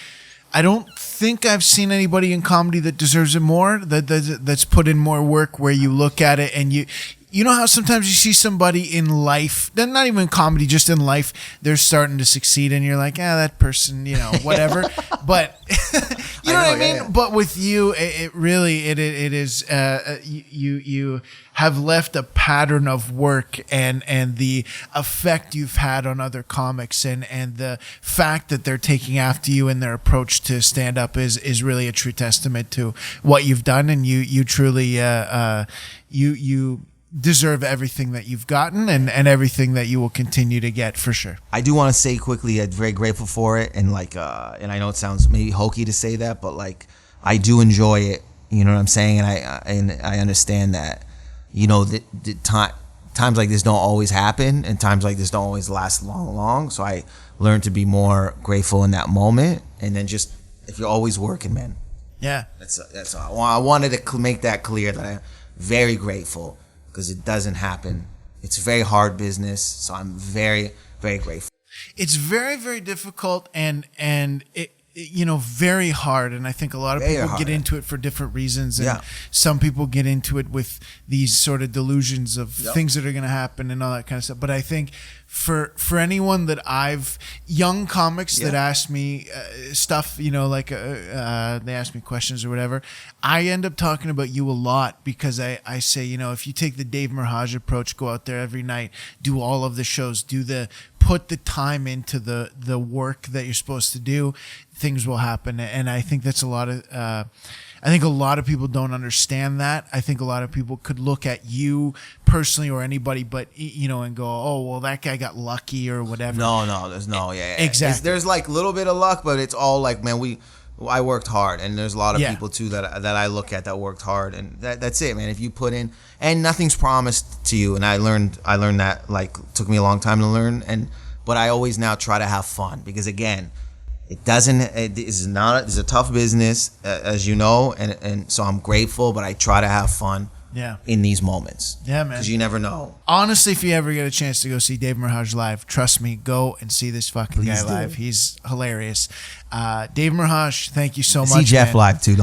seen anybody in comedy that deserves it more. That's put in more work. Where you look at it and you know how sometimes you see somebody in life, not even in comedy, just in life, they're starting to succeed, and you're like, that person, whatever. But you know what I mean. Yeah. But with you, it really is. You have left a pattern of work and the effect you've had on other comics, and the fact that they're taking after you in their approach to stand up is really a true testament to what you've done, and you truly you deserve everything that you've gotten and everything that you will continue to get, for sure. I do want to say quickly, I'm very grateful for it, and and I know it sounds maybe hokey to say that, but I do enjoy it. You know what I'm saying? And I understand that. The times like this don't always happen, and times like this don't always last long. So I learned to be more grateful in that moment, and then just if you're always working, man. Yeah. That's all. I wanted to make that clear that I'm very grateful. Because it doesn't happen. It's very hard business, so I'm very, very grateful. It's very, very difficult and it very hard. And I think a lot of people get into it for different reasons. And some people get into it with these sort of delusions of things that are going to happen and all that kind of stuff. But I think for anyone that young comics that ask me stuff, they ask me questions or whatever, I end up talking about you a lot because I say, if you take the Dave Merheje approach, go out there every night, do all of the shows, put the time into the work that you're supposed to do, things will happen. And I think that's a lot of people don't understand that. I think a lot of people could look at you personally or anybody, but and go, oh, well, that guy got lucky or whatever. No, there's exactly. There's like a little bit of luck, but it's all like, man, I worked hard, and there's a lot of people too that I look at that worked hard, and that's it, man. If you put in, and nothing's promised to you, and I learned that, took me a long time to learn, but I always now try to have fun, because again, it's a tough business, as you know, and so I'm grateful, but I try to have fun in these moments. Yeah, man. Because you never know. Honestly, if you ever get a chance to go see Dave Merheje live, trust me, go and see this fucking guy live. He's hilarious. Dave Merheje, thank you so much. See Jeff live too.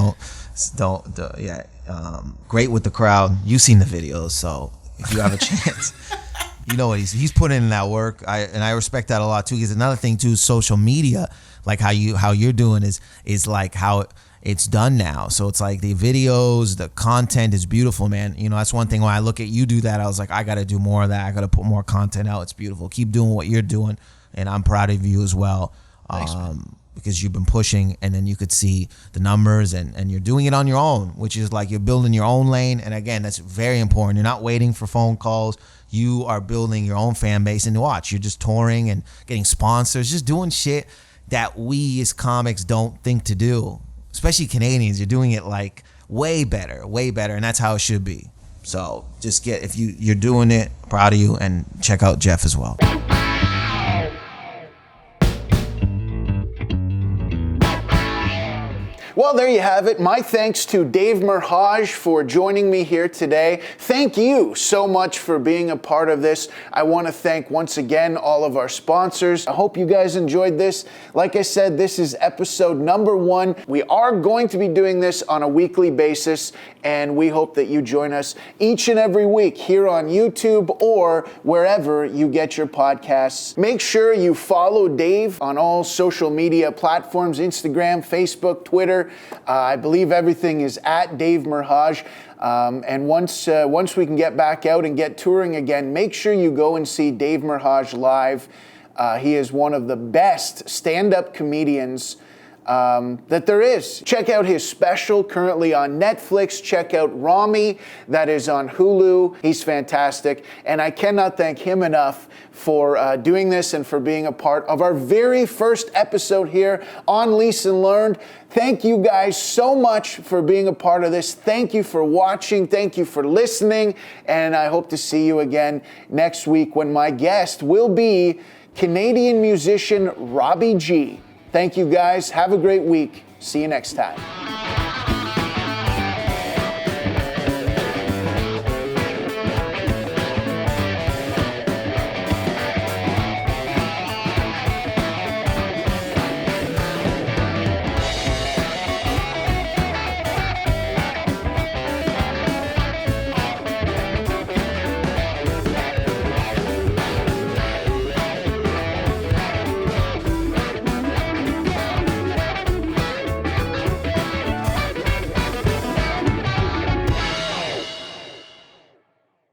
Great with the crowd. You've seen the videos, so if you have a chance. You know what he's putting in that work. I respect that a lot too. Because another thing too is social media, like how you're doing is like how it's done now. So it's like the videos, the content is beautiful, man. That's one thing when I look at you do that, I was like, I got to do more of that. I got to put more content out. It's beautiful. Keep doing what you're doing, and I'm proud of you as well. Thanks, man. Because you've been pushing, and then you could see the numbers, and you're doing it on your own, which is like you're building your own lane. And again, that's very important. You're not waiting for phone calls. You are building your own fan base, and watch, you're just touring and getting sponsors, just doing shit that we as comics don't think to do, especially Canadians. You're doing it like way better, and that's how it should be. So just if you're doing it, proud of you, and check out Jeff as well. Well, there you have it. My thanks to Dave Merheje for joining me here today. Thank you so much for being a part of this. I want to thank once again all of our sponsors. I hope you guys enjoyed this. Like I said, this is episode number 1. We are going to be doing this on a weekly basis, and we hope that you join us each and every week here on YouTube or wherever you get your podcasts. Make sure you follow Dave on all social media platforms, Instagram, Facebook, Twitter. I believe everything is at Dave Merheje. And once we can get back out and get touring again, make sure you go and see Dave Merheje live. He is one of the best stand-up comedians that there is. Check out his special currently on Netflix. Check out Rami, that is on Hulu. He's fantastic. And I cannot thank him enough for doing this and for being a part of our very first episode here on Leeson Learned. Thank you guys so much for being a part of this. Thank you for watching. Thank you for listening. And I hope to see you again next week when my guest will be Canadian musician Robbie G. Thank you guys. Have a great week. See you next time.